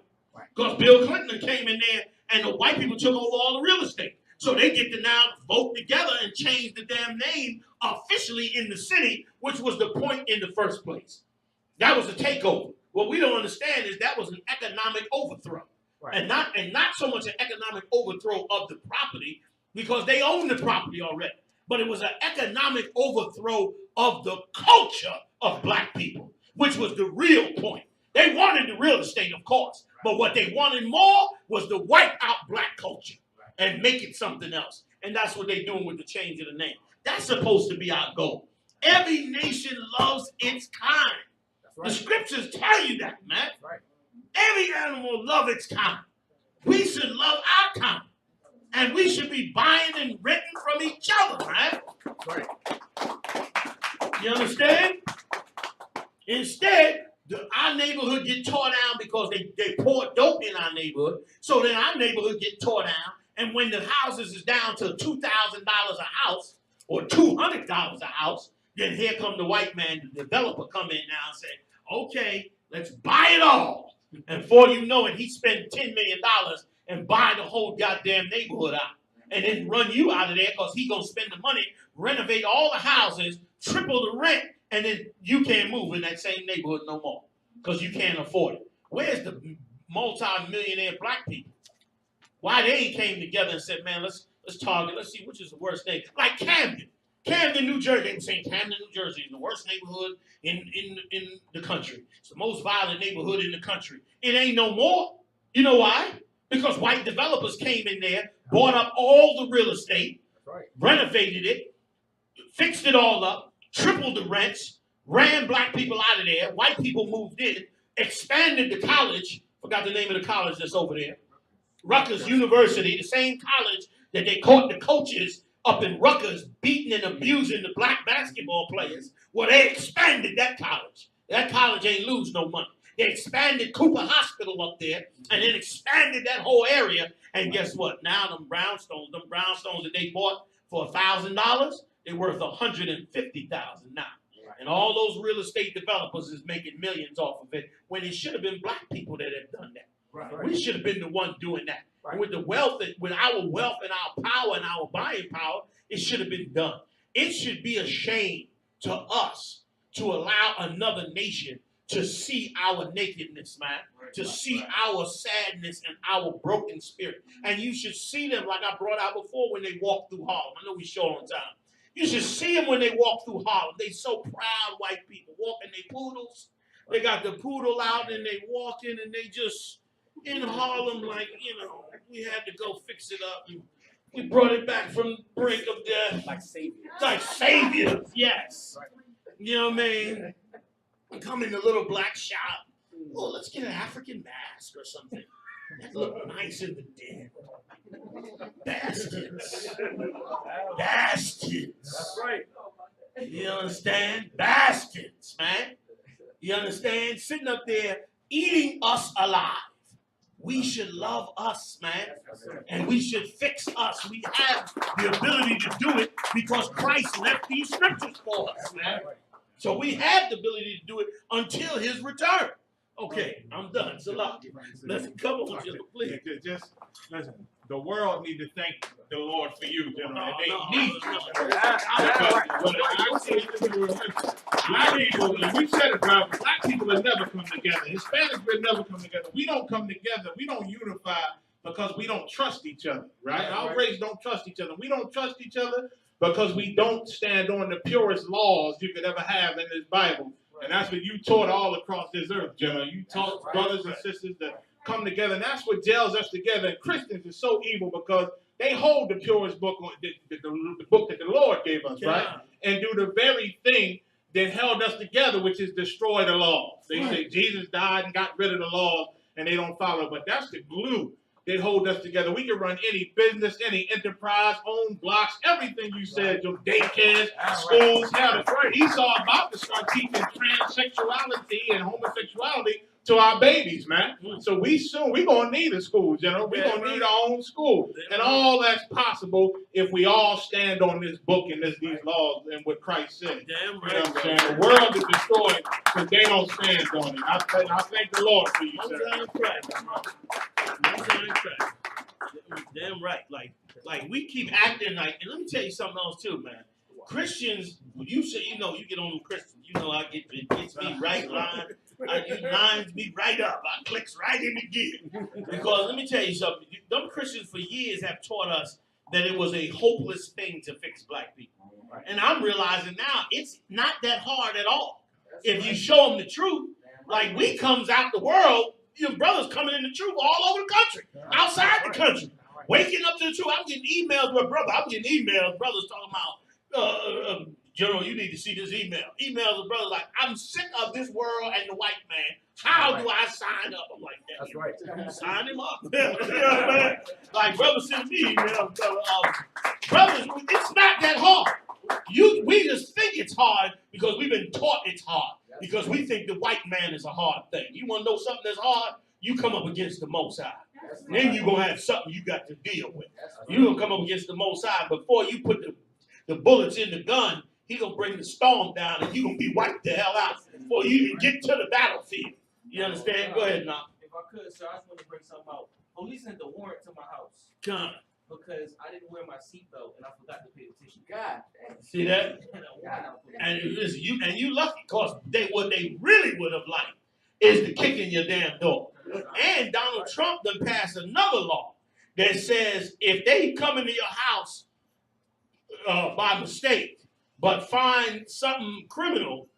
Because Bill Clinton came in there and the white people took over all the real estate. So they get to now vote together and change the damn name officially in the city, which was the point in the first place. That was a takeover. What we don't understand is that was an economic overthrow. And not so much an economic overthrow of the property, because they own the property already. But it was an economic overthrow of the culture of black people, which was the real point. They wanted the real estate, of course, but what they wanted more was to wipe out black culture and make it something else. And that's what they're doing with the change of the name. That's supposed to be our goal. Every nation loves its kind. The scriptures tell you that, man. Every animal loves its kind. We should love our kind. And we should be buying and renting from each other, man. You understand? Instead, our neighborhood get tore down because they pour dope in our neighborhood. So then our neighborhood get tore down. And when the houses is down to $2,000 a house or $200 a house, then here come the white man, the developer come in now and say, okay, let's buy it all. And before you know it, he spent $10 million and buy the whole goddamn neighborhood out. And then run you out of there because he going to spend the money, renovate all the houses, triple the rent, and then you can't move in that same neighborhood no more because you can't afford it. Where's the multi-millionaire black people? Why they ain't came together and said, man, let's target, let's see which is the worst thing. Like Camden. Camden, New Jersey. They were saying Camden, New Jersey is the worst neighborhood in the country. It's the most violent neighborhood in the country. It ain't no more. You know why? Because white developers came in there, bought up all the real estate, renovated it, fixed it all up, tripled the rents, ran black people out of there, white people moved in, expanded the college, forgot the name of the college that's over there, Rutgers University, the same college that they caught the coaches up in Rutgers beating and abusing the black basketball players. Well, they expanded that college. That college ain't lose no money. They expanded Cooper Hospital up there and then expanded that whole area. And guess what? Now them brownstones that they bought for $1,000, they're worth $150,000 now. And all those real estate developers is making millions off of it when it should have been black people that have done that. Right. We should have been the one doing that. Right. And with the wealth, with our wealth and our power and our buying power, it should have been done. It should be a shame to us to allow another nation to see our nakedness, man, to see our sadness and our broken spirit. And you should see them like I brought out before when they walk through Harlem. I know we show on time. You should see them when they walk through Harlem. They so proud, white people, walking their poodles. They got the poodle out and they walk in and they just in Harlem like, you know, we had to go fix it up. We brought it back from the brink of death. Like saviors. Like saviors, yes. You know what I mean? Come in the little black shop. Oh, let's get an African mask or something. That look nice in the den. Bastards. Bastards. That's right. You understand? Bastards, man. You understand? Sitting up there eating us alive. We should love us, man. And we should fix us. We have the ability to do it because Christ left these scriptures for us, man. So we have the ability to do it until his return. Okay, I'm done. It's a lot. Let's come on, please. Just listen. The world need to thank the Lord for you, gentlemen. They need you. We said it, bro. Black people will never come together. Hispanics will never come together. We don't come together. We don't unify because we don't trust each other, right? Our race don't trust each other. We don't trust each other because we don't stand on the purest laws you could ever have in this Bible. And that's what you taught all across this earth, General. You taught brothers and sisters that come together, and that's what gels us together. And Christians is so evil because they hold the purest book, the book that the Lord gave us, right? And do the very thing that held us together, which is destroy the law. They say Jesus died and got rid of the law, and they don't follow. But that's the glue that hold us together. We can run any business, any enterprise, own blocks, everything you said, your daycares, schools. Hell, Esau about to start teaching transsexuality and homosexuality to our babies, man. So we're going to need a school, General. We're going to need our own school. And all that's possible if we all stand on this book and these laws and what Christ said. Damn right. You know what I'm saying? The world is destroyed because they don't stand on it. I thank the Lord for you, sir. Damn right. Like we keep acting like, and let me tell you something else too, man. Christians, you say, you know, you get on them Christians, you know, it gets me right line. It lines me right up. I clicks right in the gear. Because let me tell you something. Them Christians for years have taught us that it was a hopeless thing to fix black people. And I'm realizing now it's not that hard at all. If you show them the truth, like we comes out the world, your brothers coming in the truth all over the country, outside the country, waking up to the truth. I'm getting emails with brothers talking about, General, you need to see this email. Emails of brothers like, I'm sick of this world and the white man. How do I sign up? I'm like, that's right. Sign him up. You know what I mean? Like, brothers send me emails. Brothers, it's not that hard. We just think it's hard because we've been taught it's hard. Because we think the white man is a hard thing. You want to know something that's hard? You come up against the Most High. Then you're going to have something you got to deal with. You're going to come up against the Most High. Before you put the bullets in the gun, he's going to bring the storm down and you're going to be wiped the hell out before you even get to the battlefield. You understand? Go ahead, now. If I could, sir, I just want to bring something out. Police sent the warrant to my house. Come. because I didn't wear my seatbelt and I forgot to pay attention. God, See that? And listen, you lucky, cause what they really would have liked is to kick in your damn door. And Donald Trump done passed another law that says if they come into your house by mistake, but find something criminal,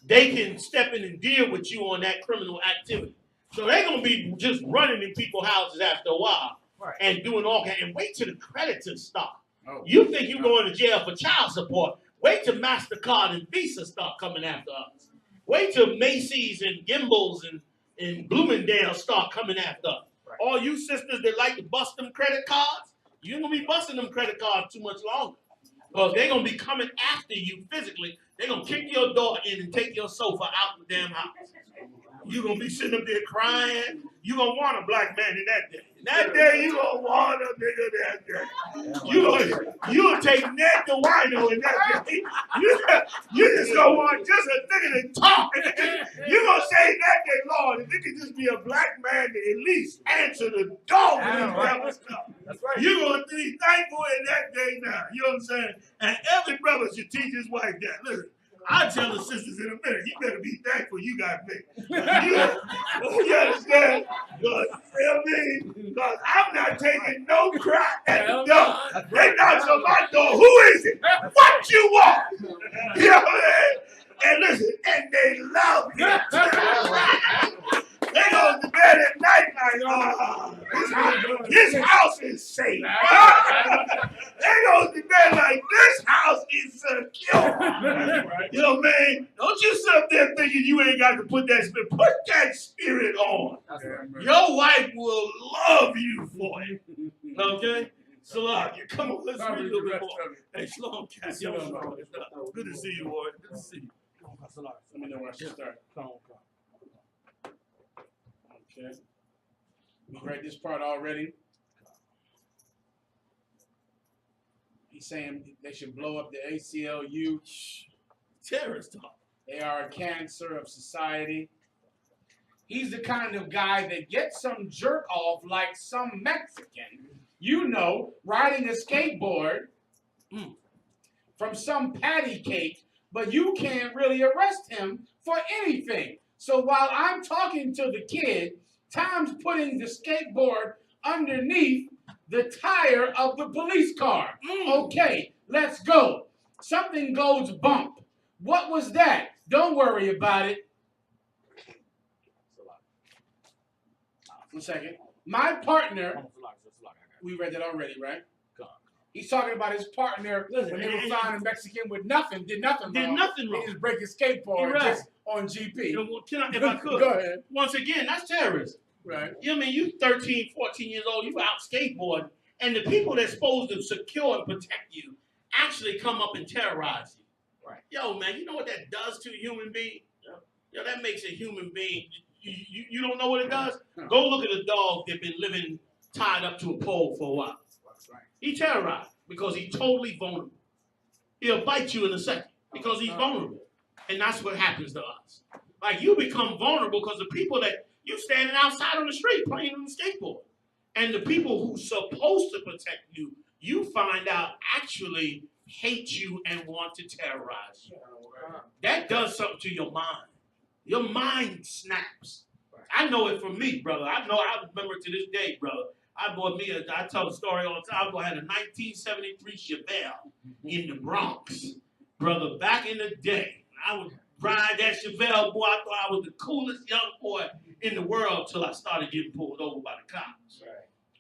they can step in and deal with you on that criminal activity. So they're gonna be just running in people's houses after a while and doing all that. And wait till the creditors stop. You think you're going to jail for child support? Wait till MasterCard and Visa start coming after us. Wait till Macy's and Gimbals and Bloomingdale start coming after us. Right. All you sisters that like to bust them credit cards, you ain't gonna be busting them credit cards too much longer. Because they're gonna be coming after you physically. They're gonna kick your door in and take your sofa out the damn house. You're gonna be sitting up there crying. You're gonna want a black man in that day. In that day, you're gonna want a nigga that day. You'll take Ned the Wino in that day. You just gonna want just a nigga to talk. You're gonna say in that day, Lord, if it could just be a black man to at least answer the door when this devil stuff. That's right. You're gonna be thankful in that day now. You know what I'm saying? And every brother should teach his wife that. Listen. I tell the sisters in a minute, you better be thankful you got me. You understand? Because, you know what I mean? Because I'm not taking no crap at the door. They knock on my door. Who is it? What you want? You know what I mean? And listen, and they love me. They go to bed at night like, this house is safe. They go to bed like, this house is secure. You know what I mean? Don't you sit up there thinking you ain't got to put that spirit. Put that spirit on. Your wife will love you for it. Okay? Salah, you come on, let's read a little bit more. Hey, Shalom, Cat. Good to see you, boy. Good to see you. Let me know where I should start. Okay. We read this part already. He's saying they should blow up the ACLU. Terrorist talk. They are a cancer of society. He's the kind of guy that gets some jerk off like some Mexican, you know, riding a skateboard from some patty cake, but you can't really arrest him for anything. So while I'm talking to the kid, Tom's putting the skateboard underneath the tire of the police car. Okay, let's go. Something goes bump. What was that? Don't worry about it. 1 second. My partner, we read that already, right? He's talking about his partner when they were found a Mexican with nothing, did nothing wrong. They just break his skateboard just on GP. If I could, go ahead. Once again, that's terrorism. Right. You know what I mean? You 13, 14 years old, you out skateboarding, and the people that's supposed to secure and protect you actually come up and terrorize you. Right. Yo, man, you know what that does to a human being? Yo, that makes a human being, you don't know what it does? No. Go look at a dog that's been living tied up to a pole for a while. That's right. He terrorized because he's totally vulnerable. He'll bite you in a second because he's vulnerable. And that's what happens to us. Like, you become vulnerable because the people that you standing outside on the street playing on the skateboard. And the people who's supposed to protect you, you find out actually hate you and want to terrorize you. That does something to your mind. Your mind snaps. I know it from me, brother. I remember to this day, brother. I tell the story all the time. I had a 1973 Chevelle in the Bronx. Brother, back in the day, I would ride that Chevelle, boy. I thought I was the coolest young boy in the world till I started getting pulled over by the cops. Right.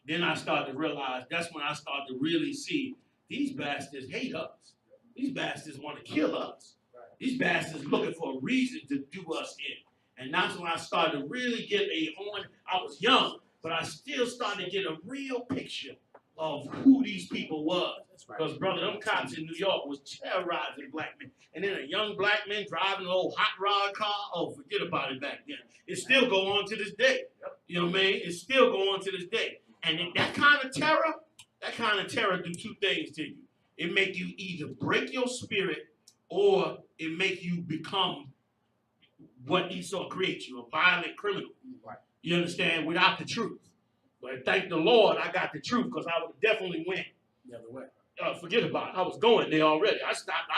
Then I started to realize, that's when I started to really see these bastards hate us. These bastards want to kill us. Right. These bastards looking for a reason to do us in. And that's when I started to really get I was young, but I still started to get a real picture of who these people was. Because, brother, them cops in New York was terrorizing black men. And then a young black man driving an old hot rod car, oh, forget about it back then. It still go on to this day. You know what I mean? It still go on to this day. And that kind of terror do two things to you. It make you either break your spirit or it make you become what Esau creates you, a violent criminal. Right. You understand? Without the truth. But thank the Lord, I got the truth because I would have definitely went The other way. forget about it. I was going there already. I stopped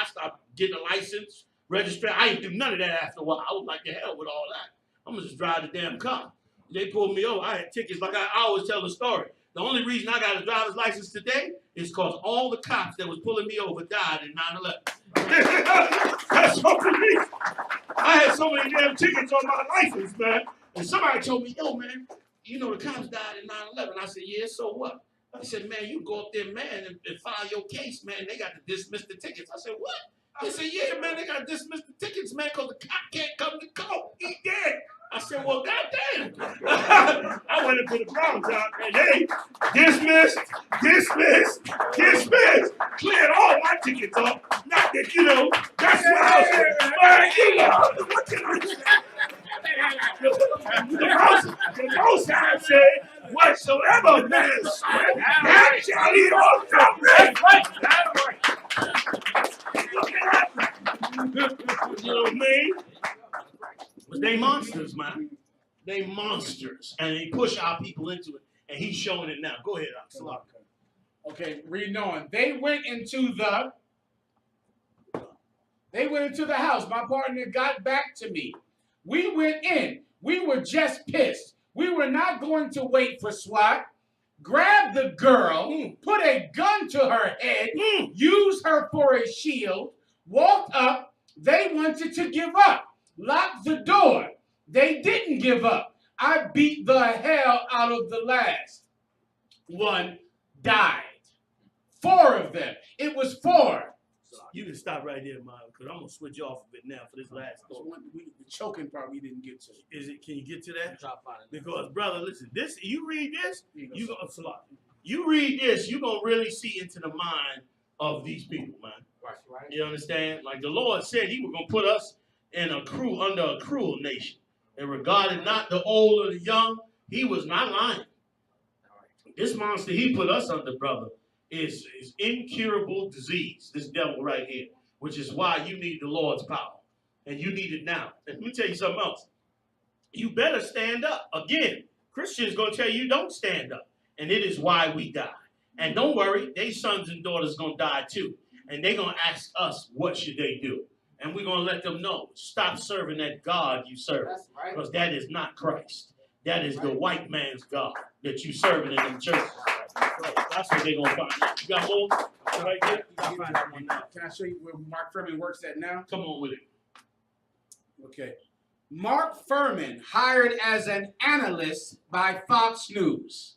getting a license, registering. I didn't do none of that after a while. I was like, the hell with all that. I'm gonna just drive the damn car. They pulled me over. I had tickets. Like I always tell the story. The only reason I got a driver's license today is because all the cops that was pulling me over died in 9/11. That's the only reason. I had so many damn tickets on my license, man. And somebody told me, yo, man, you know the cops died in 9/11. I said, yeah, so what? I said, man, you go up there, man, and file your case, man. They got to dismiss the tickets. I said, what? They said, yeah, man, they got to dismiss the tickets, man, because the cop can't come to court. He dead. I said, well, goddamn. I went into the ground job and hey, dismissed, cleared all my tickets up. Not that, you know, that's what I was saying. What can I say? The most I said, whatsoever man said, that shall he also reap. You know what I mean? But they monsters, man. They monsters. And they push our people into it. And he's showing it now. Go ahead, Oxalak. Okay, reading on. They went into the house. My partner got back to me. We went in. We were just pissed. We were not going to wait for SWAT. Grabbed the girl, put a gun to her head, used her for a shield, walked up. They wanted to give up. Locked the door. They didn't give up. I beat the hell out of the last. One died. 4 of them. It was 4. You can stop right there, man, because I'm going to switch off a bit now for this last story. The choking part we didn't get to. Can you get to that? Because, brother, listen, you read this, you're going to really see into the mind of these people, man. Right. You understand? Like the Lord said he was going to put us in under a cruel nation. And regarded not the old or the young, he was not lying. This monster he put us under, brother, is incurable disease, this devil right here, which is why you need the Lord's power. And you need it now. And let me tell you something else. You better stand up. Again, Christians going to tell you don't stand up. And it is why we die. And don't worry, their sons and daughters going to die too. And they're going to ask us, what should they do? And we're going to let them know, stop serving that God you serve. Because that is not Christ. That is the white man's God that you serving in them churches. That's what they're going to find. You got more? Right there? Can I show you where Mark Furman works at now? Come on with it. Okay. Mark Furman hired as an analyst by Fox News.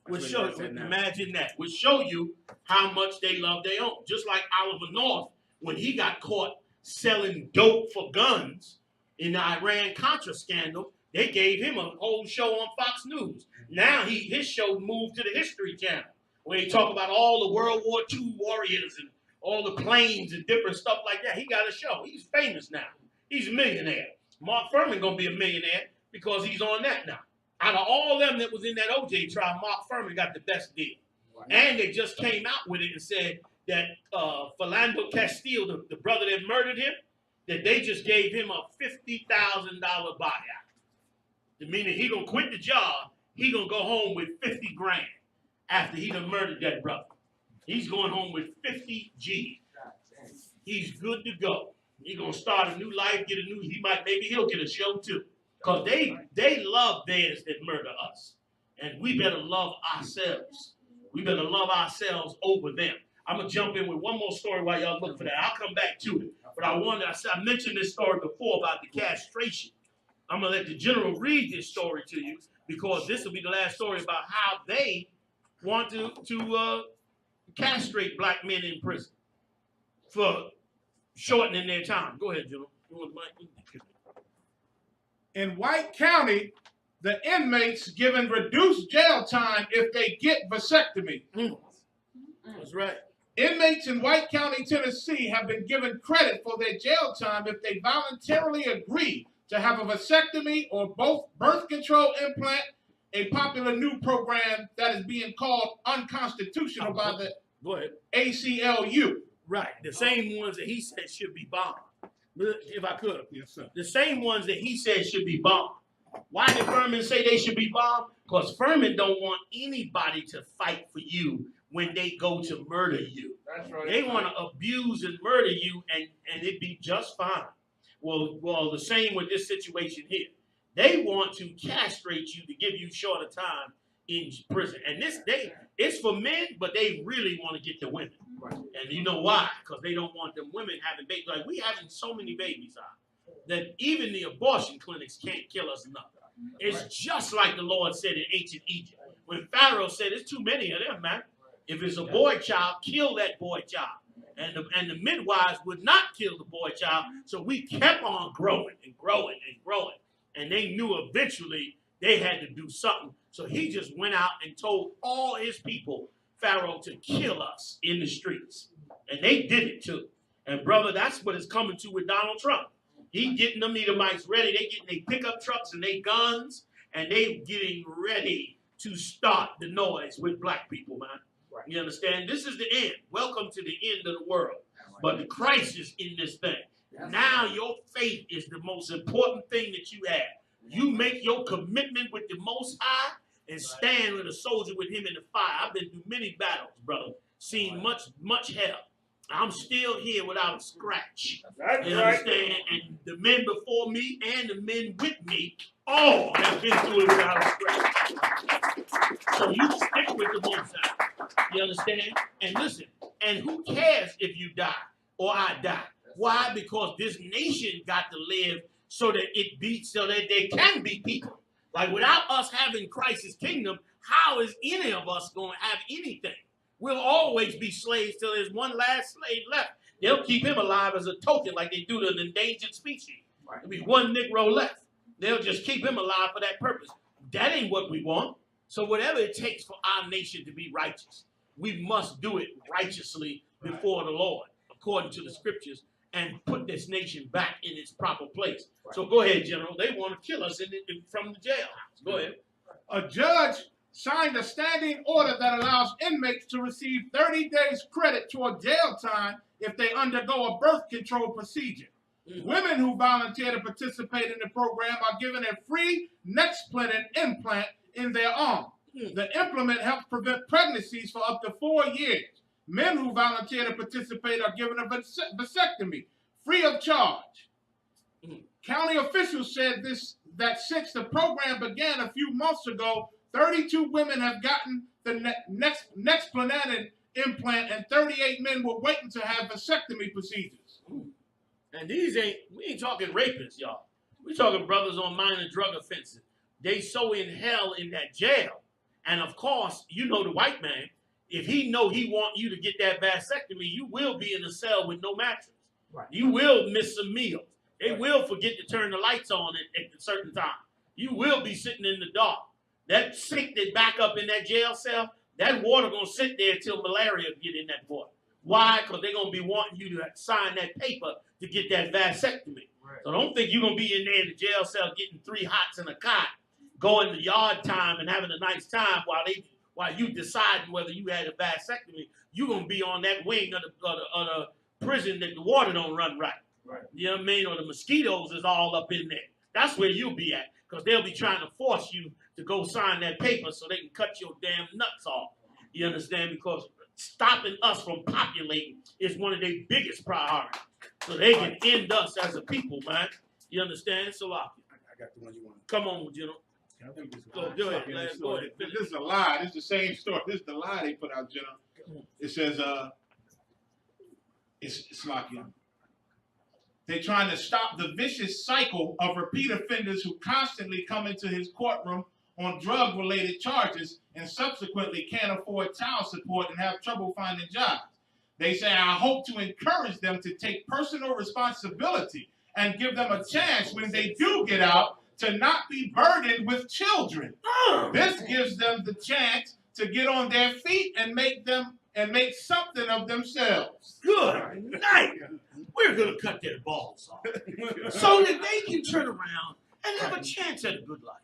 Imagine that. We'll show you how much they love their own. Just like Oliver North, when he got caught selling dope for guns in the Iran-Contra scandal, they gave him a whole show on Fox News. Now his show moved to the History Channel, where he talk about all the World War II warriors and all the planes and different stuff like that. He got a show. He's famous now. He's a millionaire. Mark Furman gonna be a millionaire because he's on that now. Out of all them that was in that OJ trial, Mark Furman got the best deal. Right. And they just came out with it and said that Philando Castile, the brother that murdered him, that they just gave him a $50,000 buyout. Meaning he gonna quit the job, he gonna go home with 50 grand after he done murdered that brother. He's going home with 50 G. He's good to go. He gonna start a new life, maybe he'll get a show too. Because they love theirs that murder us. And we better love ourselves. We better love ourselves over them. I'm going to jump in with one more story while y'all look for that. I'll come back to it. But I mentioned this story before about the castration. I'm going to let the general read this story to you because this will be the last story about how they want to castrate black men in prison for shortening their time. Go ahead, General. You want the mic? In White County, the inmates given reduced jail time if they get vasectomy. That's right. Inmates in White County, Tennessee have been given credit for their jail time if they voluntarily agree to have a vasectomy or both birth control implant, a popular new program that is being called unconstitutional by the ACLU. Right. The same ones that he said should be bombed. If I could. Yes, sir. The same ones that he said should be bombed. Why did Furman say they should be bombed? Because Furman don't want anybody to fight for you when they go to murder you. That's right. They want to abuse and murder you, and it be just fine. Well, the same with this situation here. They want to castrate you to give you shorter time in prison. And it's for men, but they really want to get the women. Right. And you know why? Because they don't want them women having babies. Like, we having so many babies out that even the abortion clinics can't kill us enough. It's just like the Lord said in ancient Egypt. When Pharaoh said, there's too many of them, man. If it's a boy child, kill that boy child. And the midwives would not kill the boy child. So we kept on growing and growing and growing. And they knew eventually they had to do something. So he just went out and told all his people, Pharaoh, to kill us in the streets. And they did it too. And brother, that's what it's coming to with Donald Trump. He getting them Edomites ready. They getting their pickup trucks and their guns. And they getting ready to start the noise with black people, man. Right. You understand? This is the end. Welcome to the end of the world. But the crisis in this thing. Now your faith is the most important thing that you have. You make your commitment with the Most High and stand with a soldier with him in the fire. I've been through many battles, brother. Seen much hell. I'm still here without a scratch. That's you right. understand? And the men before me and the men with me all have been through it without a scratch. So you stick with the Most High. You understand? And listen, and who cares if you die or I die? Why? Because this nation got to live so that so that there can be people. Like, without us having Christ's kingdom, how is any of us going to have anything? We'll always be slaves till there's one last slave left. They'll keep him alive as a token like they do to an endangered species. There'll be one Negro left. They'll just keep him alive for that purpose. That ain't what we want. So whatever it takes for our nation to be righteous, we must do it righteously before the Lord, according to the scriptures, and put this nation back in its proper place. Right. So go ahead, General. They want to kill us from the jailhouse. Go ahead. A judge signed a standing order that allows inmates to receive 30 days credit toward jail time if they undergo a birth control procedure. Women who volunteer to participate in the program are given a free Nexplanon implant in their arm. The implant helps prevent pregnancies for up to 4 years. Men who volunteer to participate are given a vasectomy, free of charge. County officials said that since the program began a few months ago, 32 women have gotten the Nexplanon implant, and 38 men were waiting to have vasectomy procedures. And we ain't talking rapists, y'all. We're talking brothers on minor drug offenses. They so in hell in that jail. And of course, you know the white man, if he know he want you to get that vasectomy, you will be in a cell with no mattress. Right. You will miss some meals. They will forget to turn the lights on at a certain time. You will be sitting in the dark. That sink that back up in that jail cell, that water going to sit there till malaria get in that water. Why? Because they're going to be wanting you to sign that paper to get that vasectomy. Right. So don't think you're going to be in there in the jail cell getting 3 hots and a cot, going to yard time and having a nice time while you deciding whether you had a vasectomy. You're going to be on that wing of the prison that the water don't run right. Right. You know what I mean? Or the mosquitoes is all up in there. That's where you'll be at, because they'll be trying to force you to go sign that paper so they can cut your damn nuts off. You understand? Because stopping us from populating is one of their biggest priorities. So they can end us as a people, man. You understand? So I got the one you want. Come on, General. Go ahead. This is a lie. This is the same story. This is the lie they put out, General. It says, it's like, they're trying to stop the vicious cycle of repeat offenders who constantly come into his courtroom on drug-related charges and subsequently can't afford child support and have trouble finding jobs. They say, I hope to encourage them to take personal responsibility and give them a chance when they do get out to not be burdened with children. This gives them the chance to get on their feet and make something of themselves. Good night. We're going to cut their balls off so that they can turn around and have a chance at a good life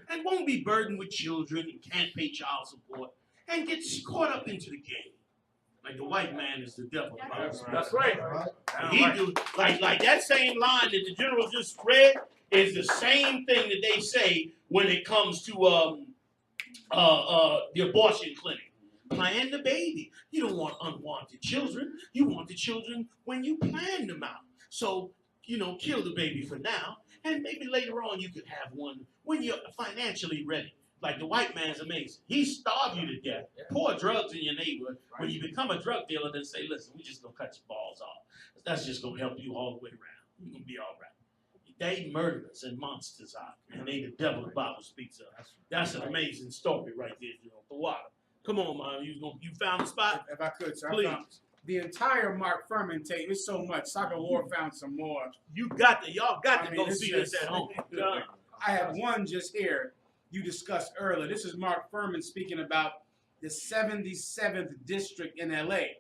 and won't be burdened with children and can't pay child support and get caught up into the game. Like the white man is the devil. That's right. He do like that same line that the general just read is the same thing that they say when it comes to the abortion clinic. Plan the baby. You don't want unwanted children. You want the children when you plan them out. So, kill the baby for now, and maybe later on you could have one when you're financially ready. Like the white man's amazing. He starved you to death. Pour drugs in your neighborhood. When you become a drug dealer, then say, listen, we just gonna cut your balls off. That's just gonna help you all the way around. You're gonna be all right. They murderers and monsters out, and they the devil the Bible speaks of. That's an amazing story right there, The water. Come on, man. You found the spot? If I could, sir. Please. I found the entire Mark Furman tape. It's so much. Soccer War found some more. Y'all got to go see this at home. I have one just here you discussed earlier. This is Mark Furman speaking about the 77th district in LA.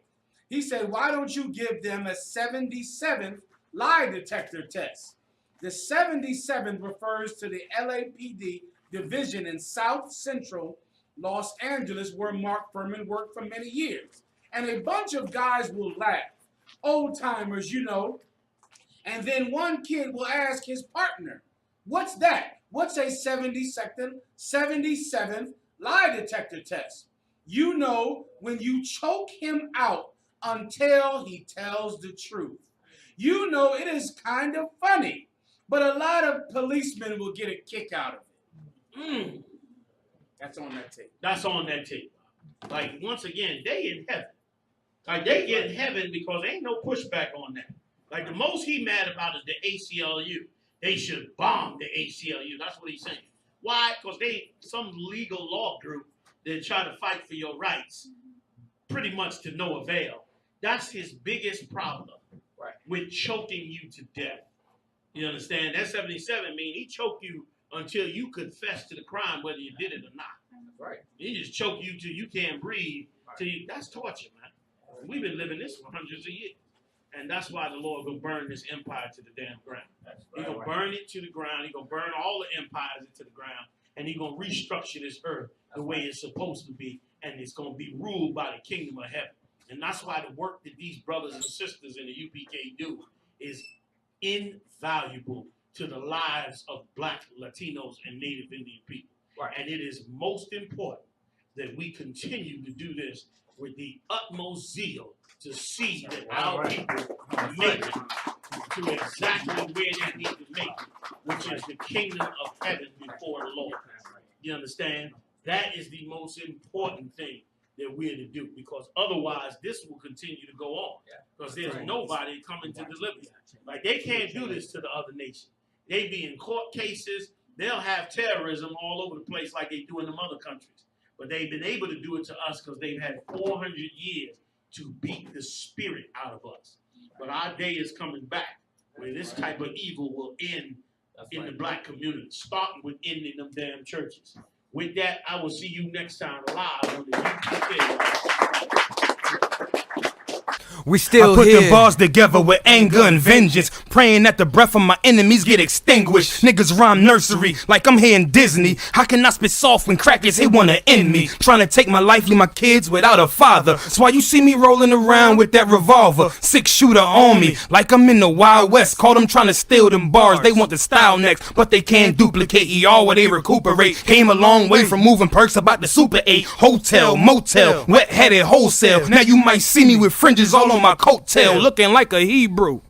He said, why don't you give them a 77th lie detector test? The 77th refers to the LAPD division in South Central Los Angeles, where Mark Furman worked for many years. And a bunch of guys will laugh, old timers, and then one kid will ask his partner, what's that? What's a 77th lie detector test? When you choke him out until he tells the truth. It is kind of funny, but a lot of policemen will get a kick out of it. That's on that tape. That's on that tape. Like, once again, they in heaven. Like, they get in heaven because there ain't no pushback on that. Like, the most he mad about is the ACLU. They should bomb the ACLU. That's what he's saying. Why? Because some legal law group that try to fight for your rights, pretty much to no avail. That's his biggest problem with choking you to death. You understand? That 77 mean he choked you until you confess to the crime, whether you did it or not. Right. He just choke you till you can't breathe. That's torture, man. We've been living this for hundreds of years. And that's why the Lord will burn this empire to the damn ground. He's going to burn it to the ground. He's going to burn all the empires into the ground. And he's going to restructure this earth the way it's supposed to be. And it's going to be ruled by the kingdom of heaven. And that's why the work that these brothers and sisters in the UPK do is invaluable to the lives of Black, Latinos, and Native Indian people. Right. And it is most important that we continue to do this with the utmost zeal to see that our people make it to exactly where they need to make it, which is the kingdom of heaven before the Lord. You understand? That is the most important thing that we're to do, because otherwise this will continue to go on, because there's nobody coming to deliver. Like, they can't do this to the other nation. They be in court cases. They'll have terrorism all over the place like they do in them other countries. But they've been able to do it to us because they've had 400 years to beat the spirit out of us. But our day is coming back where this type of evil will end in the Black community, starting with ending them damn churches. With that, I will see you next time live on the UPK. We still put the bars together with anger and vengeance, praying that the breath of my enemies get extinguished. Niggas rhyme nursery like I'm here in Disney. How can I spit soft when crackers they wanna end me? Trying to take my life, leave my kids without a father. That's why you see me rolling around with that revolver, 6-shooter on me, like I'm in the Wild West. Caught them trying to steal them bars. They want the style next, but they can't duplicate ER where they recuperate. Came a long way from moving perks about the Super 8. Hotel, motel, wet-headed wholesale. Now you might see me with fringes all on my coattail, looking like a Hebrew.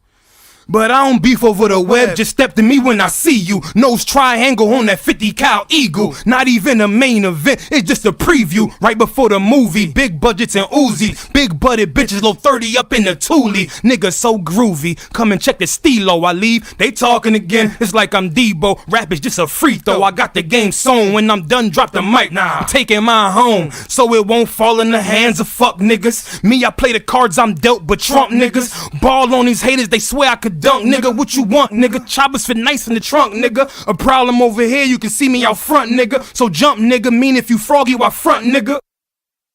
But I don't beef over the web, just step to me when I see you. Nose triangle on that 50 cal eagle. Not even a main event, it's just a preview. Right before the movie, big budgets and Uzi. Big butted bitches, low 30 up in the Thule. Niggas so groovy, come and check the stilo. I leave, they talking again, it's like I'm Debo. Rap is just a free throw, I got the game sewn. When I'm done, drop the mic, I'm taking mine home, so it won't fall in the hands of fuck niggas. Me, I play the cards I'm dealt, but Trump niggas ball on these haters, they swear I could dunk, nigga. What you want, nigga? Choppers fit nice in the trunk, nigga. A problem over here, you can see me out front, nigga. So jump, nigga. Mean if you froggy, why front, nigga?